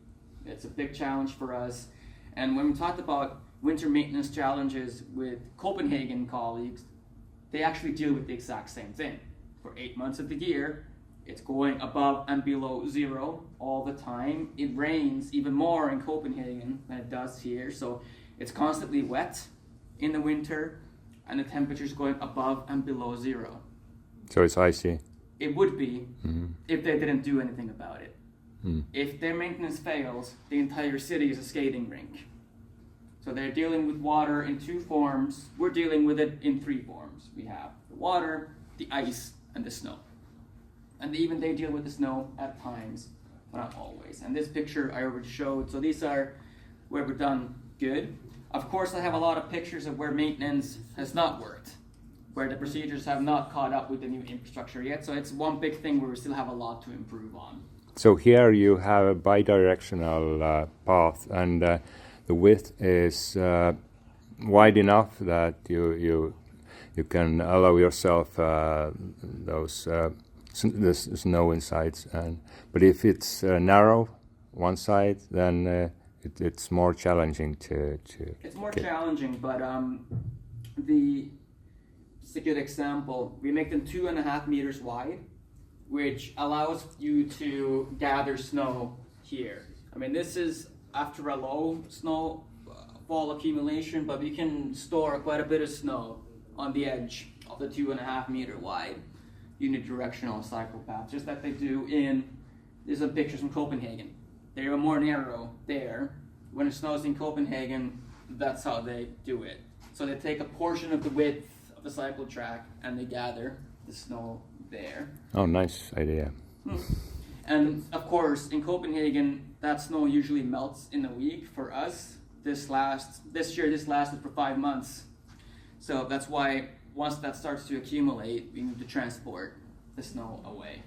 It's a big challenge for us. And when we talked about winter maintenance challenges with Copenhagen colleagues, they actually deal with the exact same thing. For 8 months of the year, it's going above and below zero all the time. It rains even more in Copenhagen than it does here, so it's constantly wet in the winter, and the temperature's going above and below zero. So it's icy. It would be if they didn't do anything about it. If their maintenance fails, the entire city is a skating rink. So they're dealing with water in 2 forms. We're dealing with it in 3 forms. We have the water, the ice, and the snow. And even they deal with the snow at times, but not always. And this picture I already showed. So these are where we've done good. Of course, I have a lot of pictures of where maintenance has not worked, where the procedures have not caught up with the new infrastructure yet. So it's one big thing where we still have a lot to improve on. So here you have a bidirectional path, and the width is wide enough that you can allow yourself the snow inside. But if it's narrow one side, then it's more challenging to It's more get. challenging, but it's a good example. We make them 2.5 meters wide, which allows you to gather snow here. I mean, this is after a low snowfall accumulation, but we can store quite a bit of snow on the edge of the 2.5 meter wide unidirectional cycle path, just like they do there's some pictures from Copenhagen. They're more narrow there. When it snows in Copenhagen, that's how they do it. So they take a portion of the width of the cycle track and they gather the snow there. Oh, nice idea. And of course, in Copenhagen, that snow usually melts in a week. For us, this year this lasted for 5 months. So that's why once that starts to accumulate, we need to transport the snow away.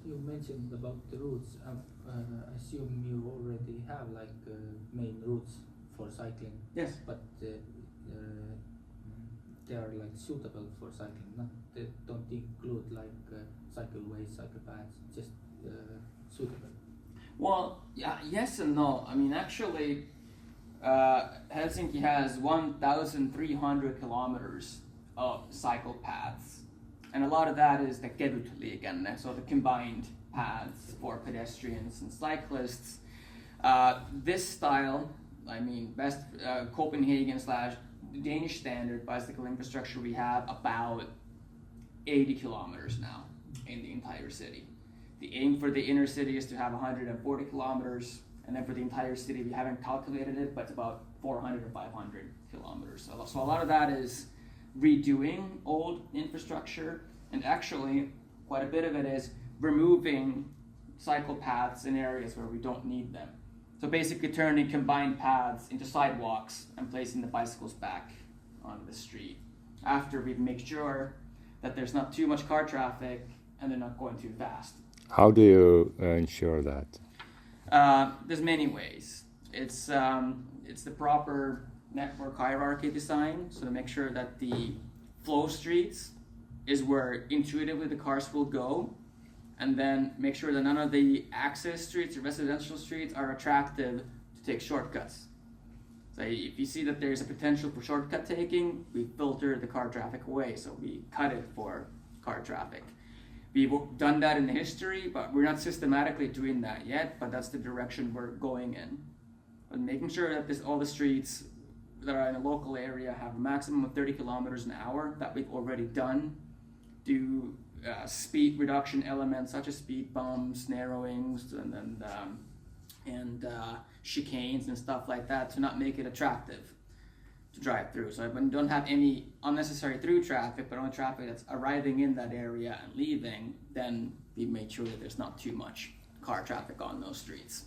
You mentioned about the routes. I assume you already have like main routes for cycling. Yes. But they are like suitable for cycling. They don't include like cycleways, cycle paths. Just suitable. Well, yeah, yes and no. I mean, actually, Helsinki has 1,300 kilometers of cycle paths, and a lot of that is the kevytliikenne, so the combined paths for pedestrians and cyclists. This style, I mean, best Copenhagen / Danish standard bicycle infrastructure, we have about 80 kilometers now in the entire city. The aim for the inner city is to have 140 kilometers, and then for the entire city, we haven't calculated it, but it's about 400 or 500 kilometers. So a lot of that is redoing old infrastructure, and actually quite a bit of it is removing cycle paths in areas where we don't need them. So basically turning combined paths into sidewalks and placing the bicycles back on the street after we make sure that there's not too much car traffic and they're not going too fast. How do you ensure that? There's many ways. It's the proper network hierarchy design, so to make sure that the flow streets is where intuitively the cars will go, and then make sure that none of the access streets or residential streets are attractive to take shortcuts. So if you see that there's a potential for shortcut taking, we filter the car traffic away, so we cut it for car traffic. We've done that in the history, but we're not systematically doing that yet, but that's the direction we're going in. But making sure that all the streets that are in a local area have a maximum of 30 kilometers an hour, that we've already done. Do speed reduction elements such as speed bumps, narrowings, and chicanes and stuff like that to not make it attractive to drive through. So when you don't have any unnecessary through traffic, but only traffic that's arriving in that area and leaving, then we make sure that there's not too much car traffic on those streets.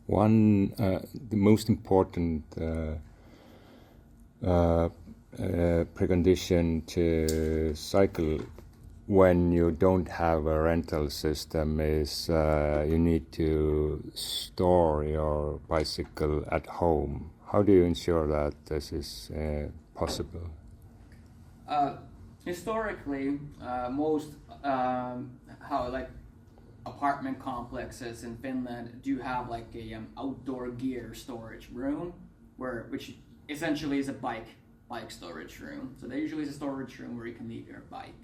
The most important precondition to cycle when you don't have a rental system is you need to store your bicycle at home. How do you ensure that this is possible? Historically, most apartment complexes in Finland do have like a outdoor gear storage room, which essentially is a bike storage room. So there usually is a storage room where you can leave your bike.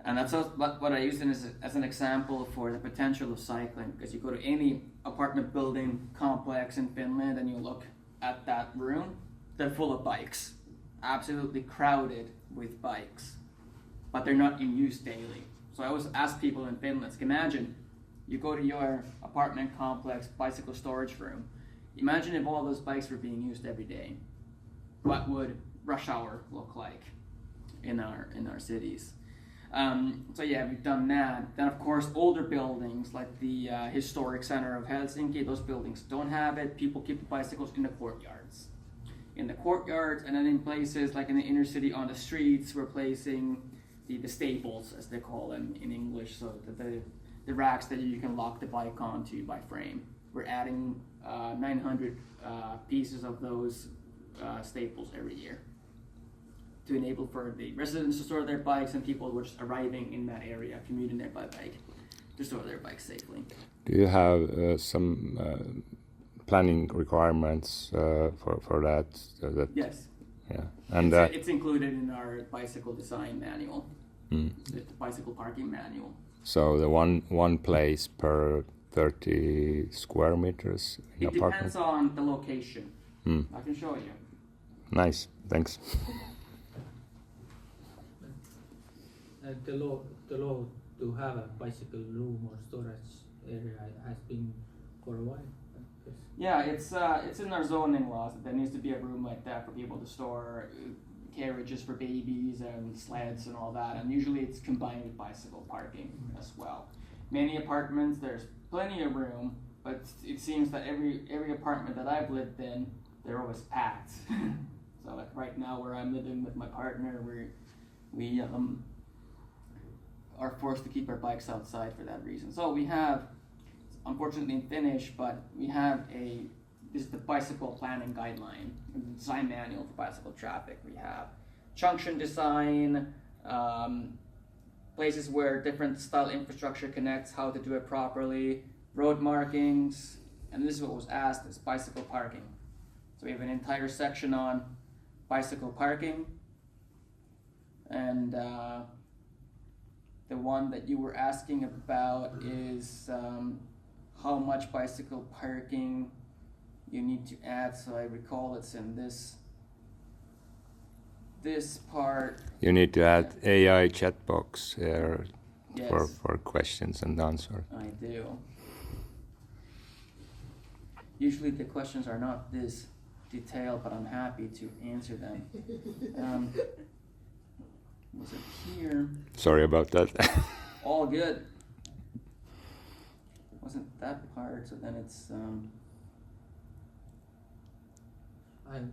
And that's what I use as an example for the potential of cycling, because you go to any apartment building complex in Finland and you look at that room, they're full of bikes, absolutely crowded with bikes, but they're not in use daily. So I always ask people in Finland, imagine you go to your apartment complex bicycle storage room. Imagine if all those bikes were being used every day. What would rush hour look like in our cities? So yeah, we've done that. Then of course older buildings like the historic center of Helsinki, those buildings don't have it. People keep the bicycles in the courtyards. And then in places like in the inner city on the streets, we're placing the staples, as they call them in English, so the racks that you can lock the bike onto by frame. We're adding 900 pieces of those staples every year to enable for the residents to store their bikes and people who are just arriving in that area, commuting there by bike, to store their bikes safely. Do you have some planning requirements for that? Yes. Yeah, and it's included in our bicycle design manual, the bicycle parking manual. So the one place per 30 square meters in It depends on the location. I can show you. Nice, thanks. The law to have a bicycle room or storage area has been for a while. Yeah, it's in our zoning laws that there needs to be a room like that for people to store carriages for babies and sleds and all that, and usually it's combined with bicycle parking as well. Many apartments, there's plenty of room, but it seems that every apartment that I've lived in, they're always packed. So like right now where I'm living with my partner, we are forced to keep our bikes outside for that reason. So we have, unfortunately in Finnish, but we have this is the bicycle planning guideline, design manual for bicycle traffic. We have junction design, places where different style infrastructure connects, how to do it properly, road markings, and this is what was asked, is bicycle parking. So we have an entire section on bicycle parking, and the one that you were asking about is how much bicycle parking you need to add. So I recall it's in this part. You need to add AI chat box here. Yes. for questions and answers. I do. Usually the questions are not this detailed, but I'm happy to answer them. Was it here? Sorry about that. All good. Wasn't that part? So then it's I'm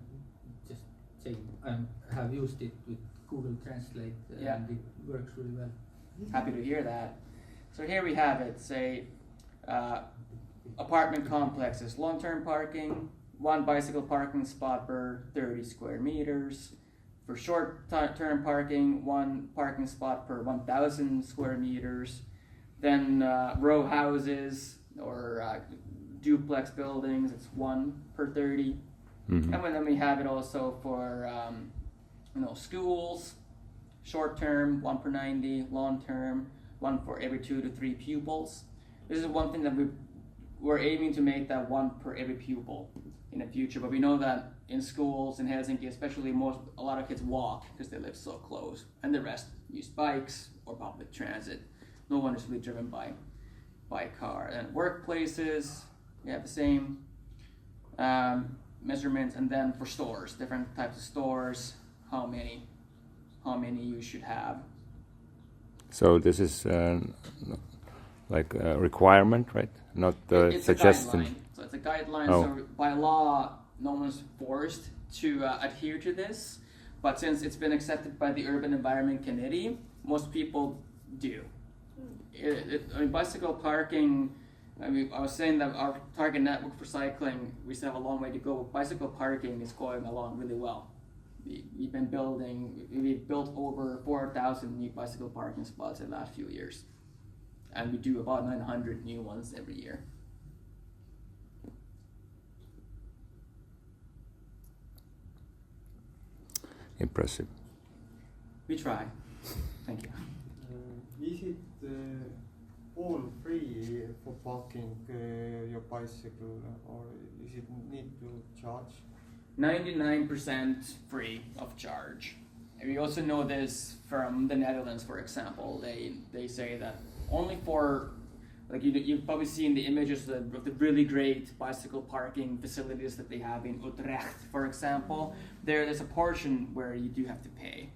just saying I have used it with Google Translate Yeah. and it works really well. happy to hear that. So here we have it. Say apartment complexes, long-term parking, 1 bicycle parking spot per 30 square meters. For short-term parking, 1 parking spot per 1,000 square meters. Then row houses or duplex buildings, it's 1 per 30. Mhm. And then we have it also for schools, short-term, 1 per 90, long-term, 1 for every 2 to 3 pupils. This is one thing that we're aiming to make that 1 per every pupil in the future, but we know that in schools in Helsinki, especially a lot of kids walk because they live so close, and the rest use bikes or public transit. No one is really driven by car. And workplaces, we have the same measurements, and then for stores, different types of stores, how many you should have. So this is like a requirement, right? Not a It's suggestion. a guideline. So it's a guideline. Oh. So by law, no one's forced to adhere to this. But since it's been accepted by the Urban Environment Committee, most people do. Bicycle parking, I was saying that our target network for cycling, we still have a long way to go. Bicycle parking is going along really well. We've built over 4,000 new bicycle parking spots in the last few years. And we do about 900 new ones every year. Impressive. We try. Thank you. Is it all free for parking your bicycle, or is it need to charge? 99% free of charge. And we also know this from the Netherlands, for example. They say that only for, like you've probably seen the images of the really great bicycle parking facilities that they have in Utrecht, for example. There's a portion where you do have to pay.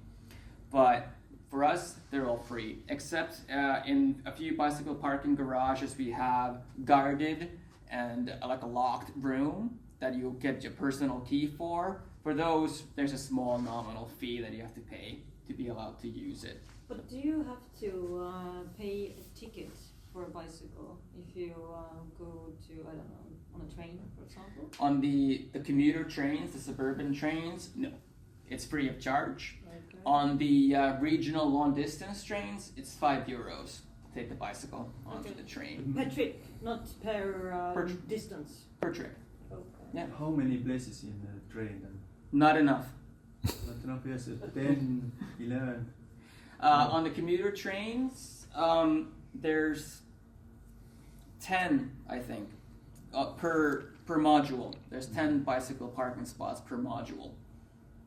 But for us, they're all free, except in a few bicycle parking garages we have guarded and like a locked room that you get your personal key for. For those, there's a small nominal fee that you have to pay to be allowed to use it. But do you have to pay a ticket for a bicycle if you go to, I don't know, on a train, for example? On the commuter trains, the suburban trains, no. It's free of charge. Okay. On the regional long distance trains, it's €5 to take the bicycle onto the train. Per trip, not per, Per distance. Per trip. Okay. Yeah. How many places in the train? Not enough. Not enough, yes, 10, 11. On the commuter trains, there's 10, I think, per module. There's 10 bicycle parking spots per module.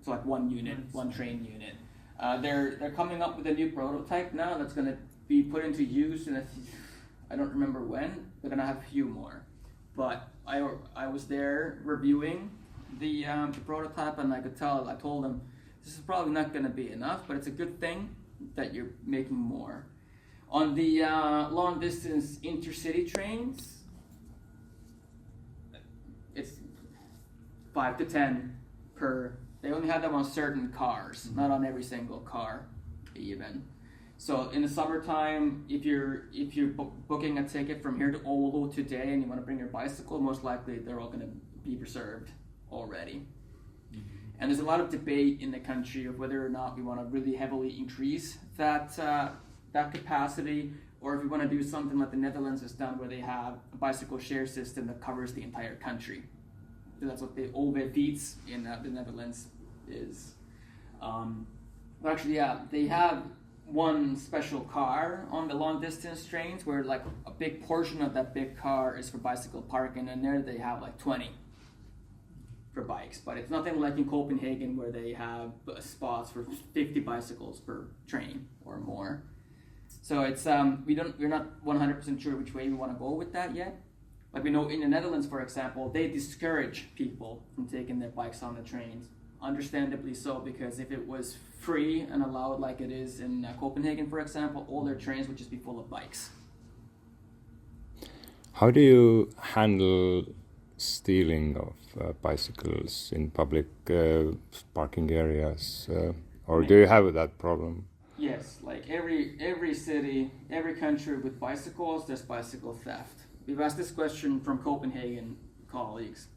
So like one unit, one train unit. They're coming up with a new prototype now that's going to be put into use in I don't remember when. They're going to have a few more. But I was there reviewing the prototype, and I told them this is probably not going to be enough, but it's a good thing that you're making more. On the long distance intercity trains, it's 5 to 10 per. They only have them on certain cars, not on every single car, even. So in the summertime, if you're booking a ticket from here to Oulu today and you want to bring your bicycle, most likely they're all going to be reserved already. And there's a lot of debate in the country of whether or not we want to really heavily increase that capacity, or if we want to do something like the Netherlands has done, where they have a bicycle share system that covers the entire country. So that's what the OV Fiets in the Netherlands is. Actually, yeah, they have one special car on the long distance trains where like a big portion of that big car is for bicycle parking, and there they have like 20 for bikes. But it's nothing like in Copenhagen where they have spots for 50 bicycles per train or more. So it's we're not 100% sure which way we want to go with that yet, Like we know in the Netherlands, for example, they discourage people from taking their bikes on the trains. Understandably so, because if it was free and allowed like it is in Copenhagen, for example, all their trains would just be full of bikes. How do you handle stealing of bicycles in public parking areas? Or do you have that problem? Yes, like every city, every country with bicycles, there's bicycle theft. We've asked this question from Copenhagen colleagues.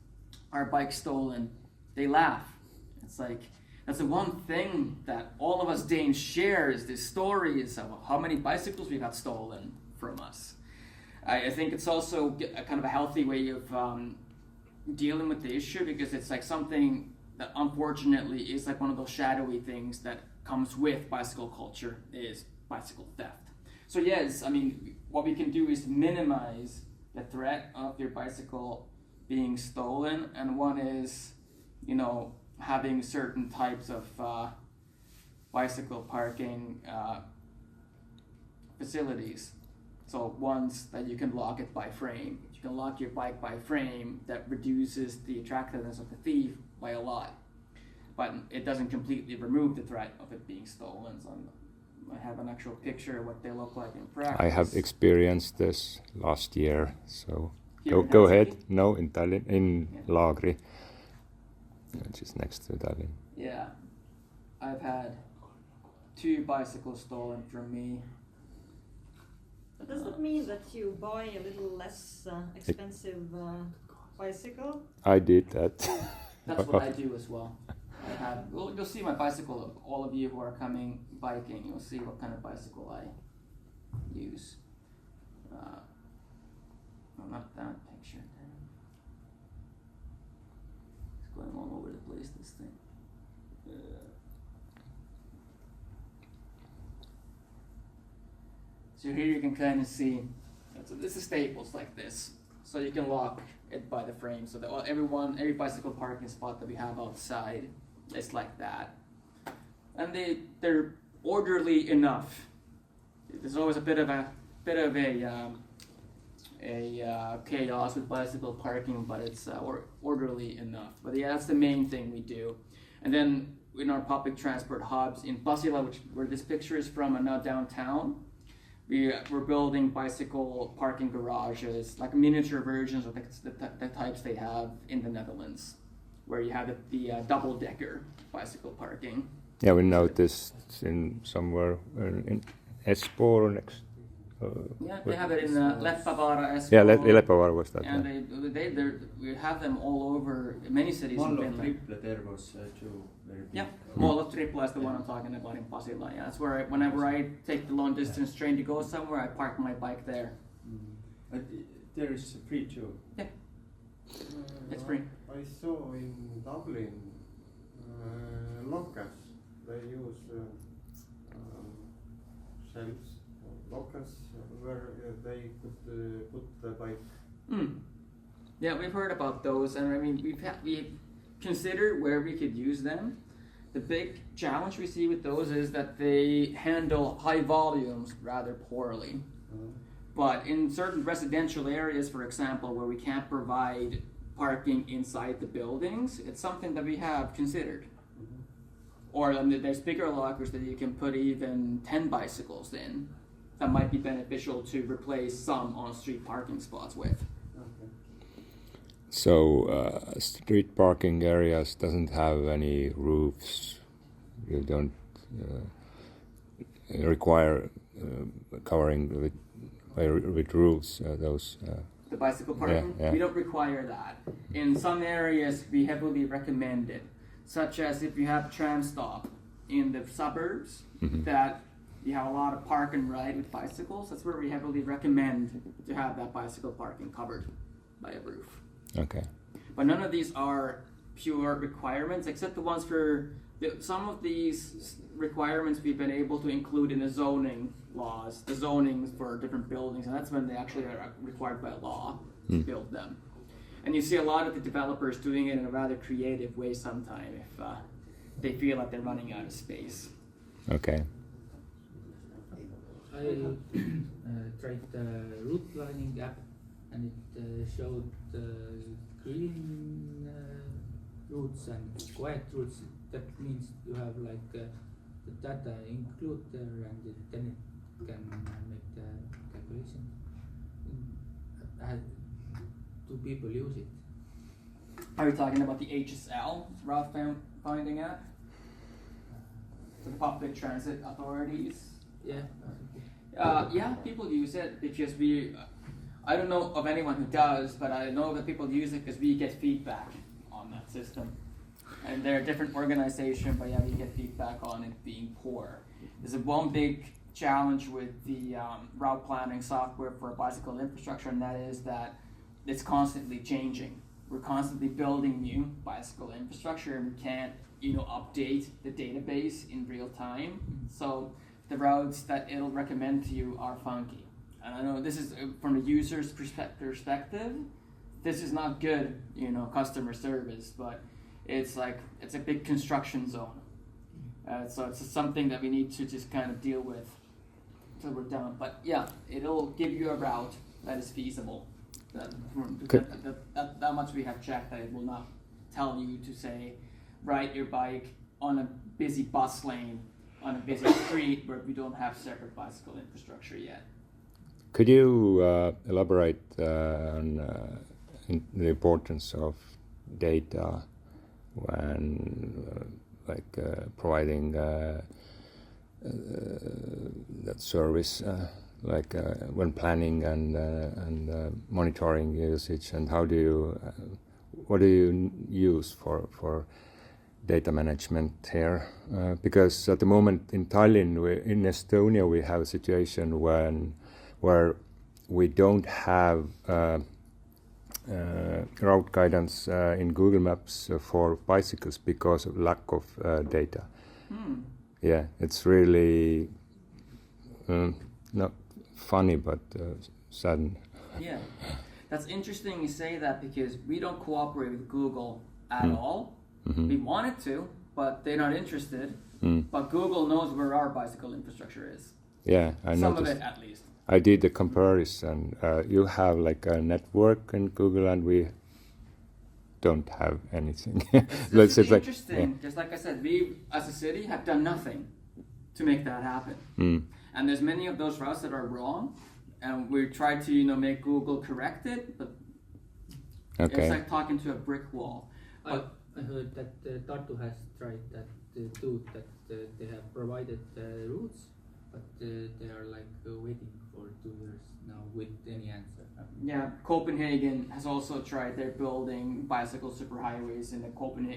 Are bikes stolen? They laugh. It's like, that's the one thing that all of us Danes share is the stories of how many bicycles we got stolen from us. I think it's also a kind of a healthy way of dealing with the issue, because it's like something that unfortunately is like one of those shadowy things that comes with bicycle culture is bicycle theft. So yes, I mean, what we can do is minimize the threat of your bicycle being stolen, and one is, you know, having certain types of bicycle parking facilities. So ones that you can lock it by frame. You can lock your bike by frame. That reduces the attractiveness of the thief by a lot. But it doesn't completely remove the threat of it being stolen. So I have an actual picture of what they look like in practice. I have experienced this last year, so Here go in ahead. Helsinki? No, in Tallinn, in Yeah. Laagri, which is next to Tallinn. Yeah, I've had 2 bicycles stolen from me. But does that mean that you buy a little less expensive bicycle? I did that. That's what I do as well. Well, you'll see my bicycle. All of you who are coming biking, you'll see what kind of bicycle I use. No, not that picture. It's going all over the place, this thing. So here you can kind of see, so this is staples like this. So you can lock it by the frame, so that every bicycle parking spot that we have outside is like that. And they're orderly enough. There's always a bit of a chaos with bicycle parking, but it's orderly enough. But yeah, that's the main thing we do. And then in our public transport hubs in Pasila, where this picture is from, and now downtown, we're building bicycle parking garages, like miniature versions of the types they have in the Netherlands, where you have the double-decker bicycle parking. Yeah, we noticed in somewhere in Espoo next. Yeah, they have it in Leppävaara, Espoo. Yeah, Leppävaara was that. And Yeah. we have them all over many cities in Mall of Finland. Triple, there was two very big. Yeah, Mall of Tripla is the one I'm talking about in Pasila. Yeah, that's where whenever I take the long distance train to go somewhere, I park my bike there. But there is free too. It's free. I saw in Dublin lockers. They use shelves, lockers where they could put the bike. Yeah, we've heard about those, and I mean we've considered where we could use them. The big challenge we see with those is that they handle high volumes rather poorly. But in certain residential areas, for example, where we can't provide parking inside the buildings, it's something that we have considered. Or there's bigger lockers that you can put even 10 bicycles in. That might be beneficial to replace some on-street parking spots with. So street parking areas doesn't have any roofs. You don't require covering with roofs those. The bicycle parking, yeah. we don't require that. In some areas, we heavily recommend it, such as if you have a tram stop in the suburbs that you have a lot of park and ride with bicycles. That's where we heavily recommend to have that bicycle parking covered by a roof. Okay. But none of these are pure requirements, except the ones for some of these requirements we've been able to include in the zoning laws, the zonings for different buildings, and that's when they actually are required by law to build them. And you see a lot of the developers doing it in a rather creative way sometimes if they feel like they're running out of space. Okay. I tried the route planning app, and it showed green routes and quiet routes. That means you have like the data include there, and then it can make the calculation. Do people use it? Are we talking about the HSL route finding app? The public transit authorities? Yeah. Yeah, people use it because I don't know of anyone who does, but I know that people use it because we get feedback on that system. And they're a different organization, but yeah, we get feedback on it being poor. There's one big challenge with the route planning software for bicycle infrastructure, and that is that it's constantly changing. We're constantly building new bicycle infrastructure, and we can't, update the database in real time. So the routes that it'll recommend to you are funky. And I know this is from the user's perspective. This is not good, customer service, but it's a big construction zone. So it's something that we need to just kind of deal with till we're done. But yeah, it'll give you a route that is feasible. That much we have checked, that it will not tell you to say, ride your bike on a busy bus lane on a busy street where we don't have separate bicycle infrastructure yet. Could you elaborate on the importance of data when providing that service, when planning and monitoring usage, and what do you use for data management here? Because at the moment in Tallinn, in Estonia, we have a situation where we don't have route guidance in Google Maps for bicycles because of lack of data. Yeah, it's really not funny, but sad. Yeah, that's interesting you say that, because we don't cooperate with Google at all. Mm-hmm. We wanted to, but they're not interested. But Google knows where our bicycle infrastructure is. Yeah, I Some noticed. of it at least. I did a comparison. You have like a network in Google, and we don't have anything. This is interesting, because like I said, we as a city have done nothing to make that happen. And there's many of those routes that are wrong, and we try to make Google correct it, but it's like talking to a brick wall. I heard that Tartu has tried that too, that they have provided routes, but they are waiting for 2 years now with any answer. Yeah, Copenhagen has also tried. They're building bicycle superhighways in the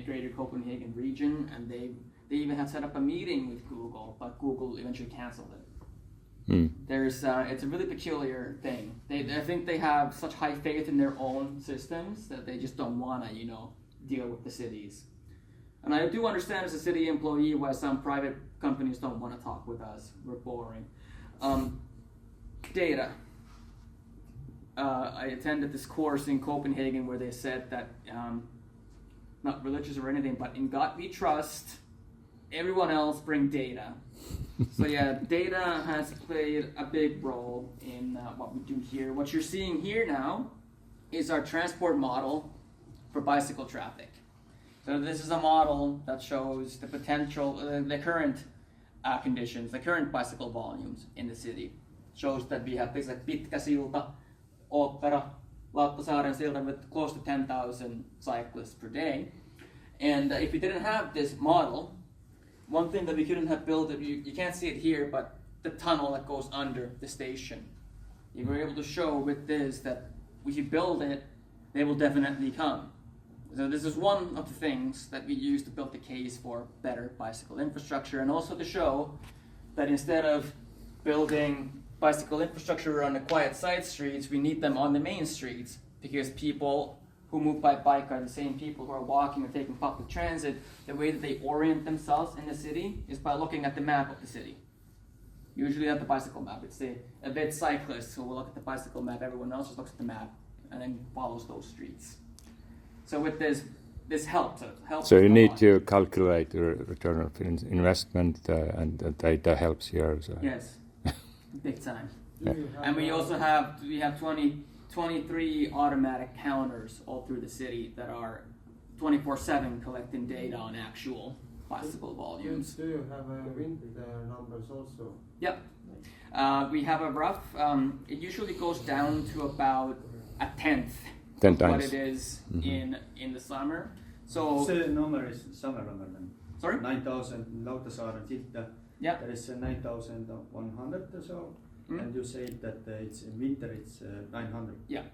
greater Copenhagen region, and they even have set up a meeting with Google, but Google eventually canceled it. It's a really peculiar thing. I think they have such high faith in their own systems that they just don't want to, deal with the cities. And I do understand as a city employee why some private companies don't want to talk with us. We're boring. Data. I attended this course in Copenhagen where they said that, not religious or anything, but in God we trust, everyone else bring data. So yeah, data has played a big role in what we do here. What you're seeing here now is our transport model for bicycle traffic. So this is a model that shows the potential, the current conditions, the current bicycle volumes in the city. Shows that we have things like Pitkä Silta, Opera, Lauttasaaren Silta with close to 10,000 cyclists per day. And if we didn't have this model, one thing that we couldn't have built, you can't see it here, but the tunnel that goes under the station. We were able to show with this that if you build it, they will definitely come. So this is one of the things that we use to build the case for better bicycle infrastructure, and also to show that instead of building bicycle infrastructure on the quiet side streets, we need them on the main streets, because people who move by bike are the same people who are walking or taking public transit. The way that they orient themselves in the city is by looking at the map of the city. Usually not the bicycle map. It's a bit cyclists who will look at the bicycle map, everyone else just looks at the map and then follows those streets. So with this helps. So you need to calculate the return of investment, and the data helps here. So. Yes, big time. Yeah. And we also have 20 23 automatic counters all through the city that are 24/7 collecting data on actual bicycle volumes. Do you have winter numbers also? Yep. We have a rough, it usually goes down to about a tenth 10 of what times. it is in the summer. So, The number is summer number then. sorry? 9,000 Lauttasaaren Silta. Yeah. There is 9,100 or so. Mm. And you say that it's in winter it's 900. Yeah.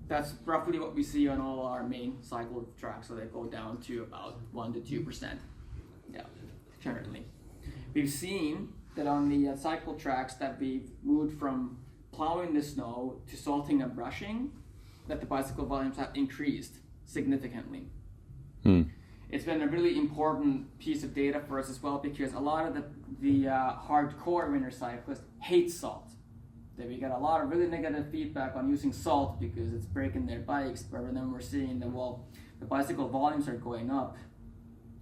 That's roughly what we see on all our main cycle tracks, so they go down to about 1 to 2%. Yeah, generally. We've seen that on the cycle tracks that we've moved from plowing the snow to salting and brushing, that the bicycle volumes have increased significantly. It's been a really important piece of data for us as well, because a lot of the hardcore winter cyclists hate salt. That we get a lot of really negative feedback on using salt because it's breaking their bikes, but then we're seeing that, well, the bicycle volumes are going up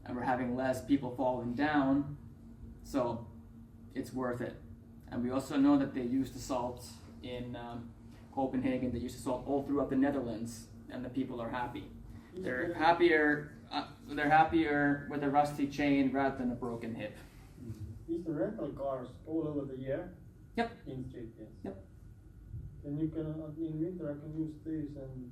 and we're having less people falling down, so it's worth it. And we also know that they use the salt in Copenhagen, they use the salt all throughout the Netherlands, and the people are happy. They're happier with a rusty chain rather than a broken hip. Is the rental cars all over the year? Yep. In street, yes. Yep. And you can in winter I can use these, and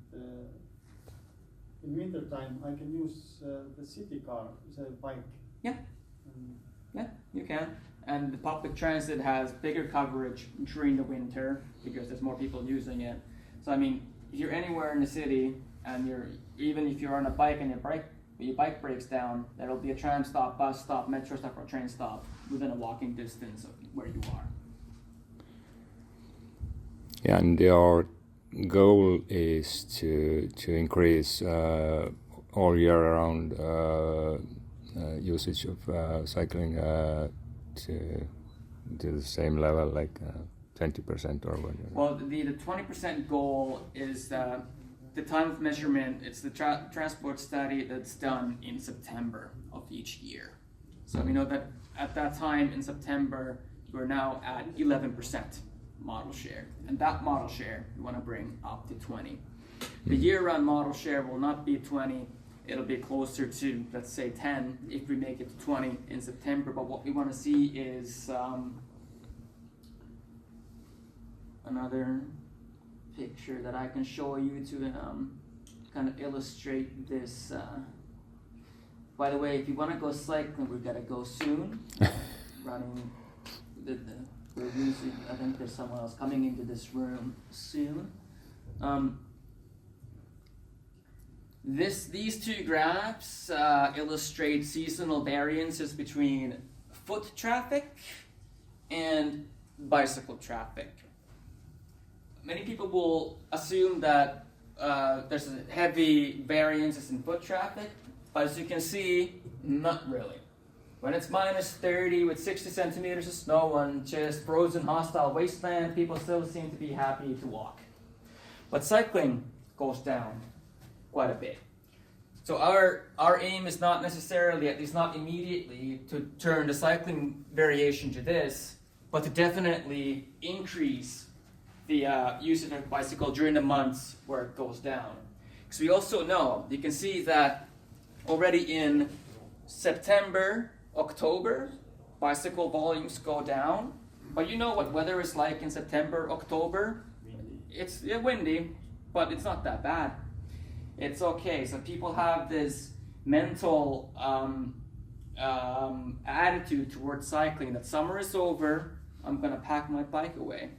in winter time I can use the city car, it's a bike. Yeah. Yeah, you can. And the public transit has bigger coverage during the winter because there's more people using it. So I mean, if you're anywhere in the city and even if you're on a bike and your bike breaks down, there'll be a tram stop, bus stop, metro stop, or train stop within a walking distance of where you are. Yeah, and your goal is to increase all year round usage of cycling to the same level, like 20% or whatever. Well, the 20% goal is the time of measurement. It's the transport study that's done in September of each year. So we know that at that time in September, we're now at 11% model share. And that model share we want to bring up to 20. The year-round model share will not be 20. It'll be closer to, let's say, 10 if we make it to 20 in September. But what we want to see is another picture that I can show you to kind of illustrate this. By the way, if you want to go cycling, we've got to go soon. Running, we're using, I think there's someone else coming into this room soon. These two graphs illustrate seasonal variances between foot traffic and bicycle traffic. Many people will assume that there's heavy variances in foot traffic, but as you can see, not really. When it's minus 30 with 60 centimeters of snow on just frozen hostile wasteland, people still seem to be happy to walk. But cycling goes down quite a bit. So our aim is not necessarily, at least not immediately, to turn the cycling variation to this, but to definitely increase the usage of bicycle during the months where it goes down. Because we also know, you can see that already in September, October, bicycle volumes go down. But you know what weather is like in September, October? Windy. It's windy, but it's not that bad. It's okay. So people have this mental attitude towards cycling that summer is over, I'm gonna pack my bike away.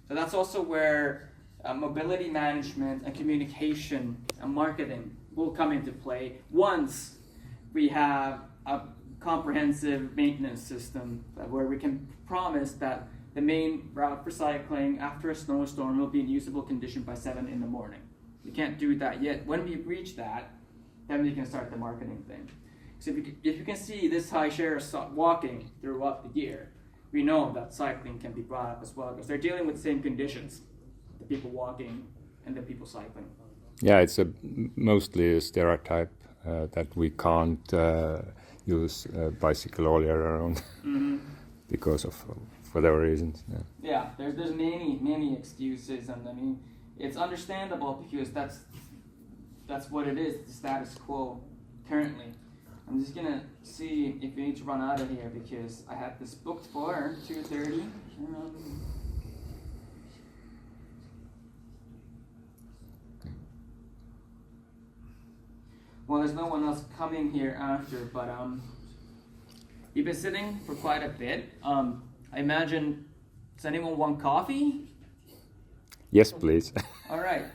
So that's also where mobility management and communication and marketing will come into play once we have a comprehensive maintenance system where we can promise that the main route for cycling after a snowstorm will be in usable condition by 7 in the morning. We can't do that yet. When we reach that, then we can start the marketing thing. So if you can see this high share of walking throughout the year, we know that cycling can be brought up as well because they're dealing with the same conditions, the people walking and the people cycling. Yeah, it's mostly a stereotype that we can't use bicycle all year round because of whatever reasons. Yeah, there's many excuses, and I mean it's understandable because that's what it is, the status quo currently. I'm just gonna see if we need to run out of here because I had this booked for 2:30. Well, there's no one else coming here after, but you've been sitting for quite a bit. I imagine, does anyone want coffee? Yes, please. All right.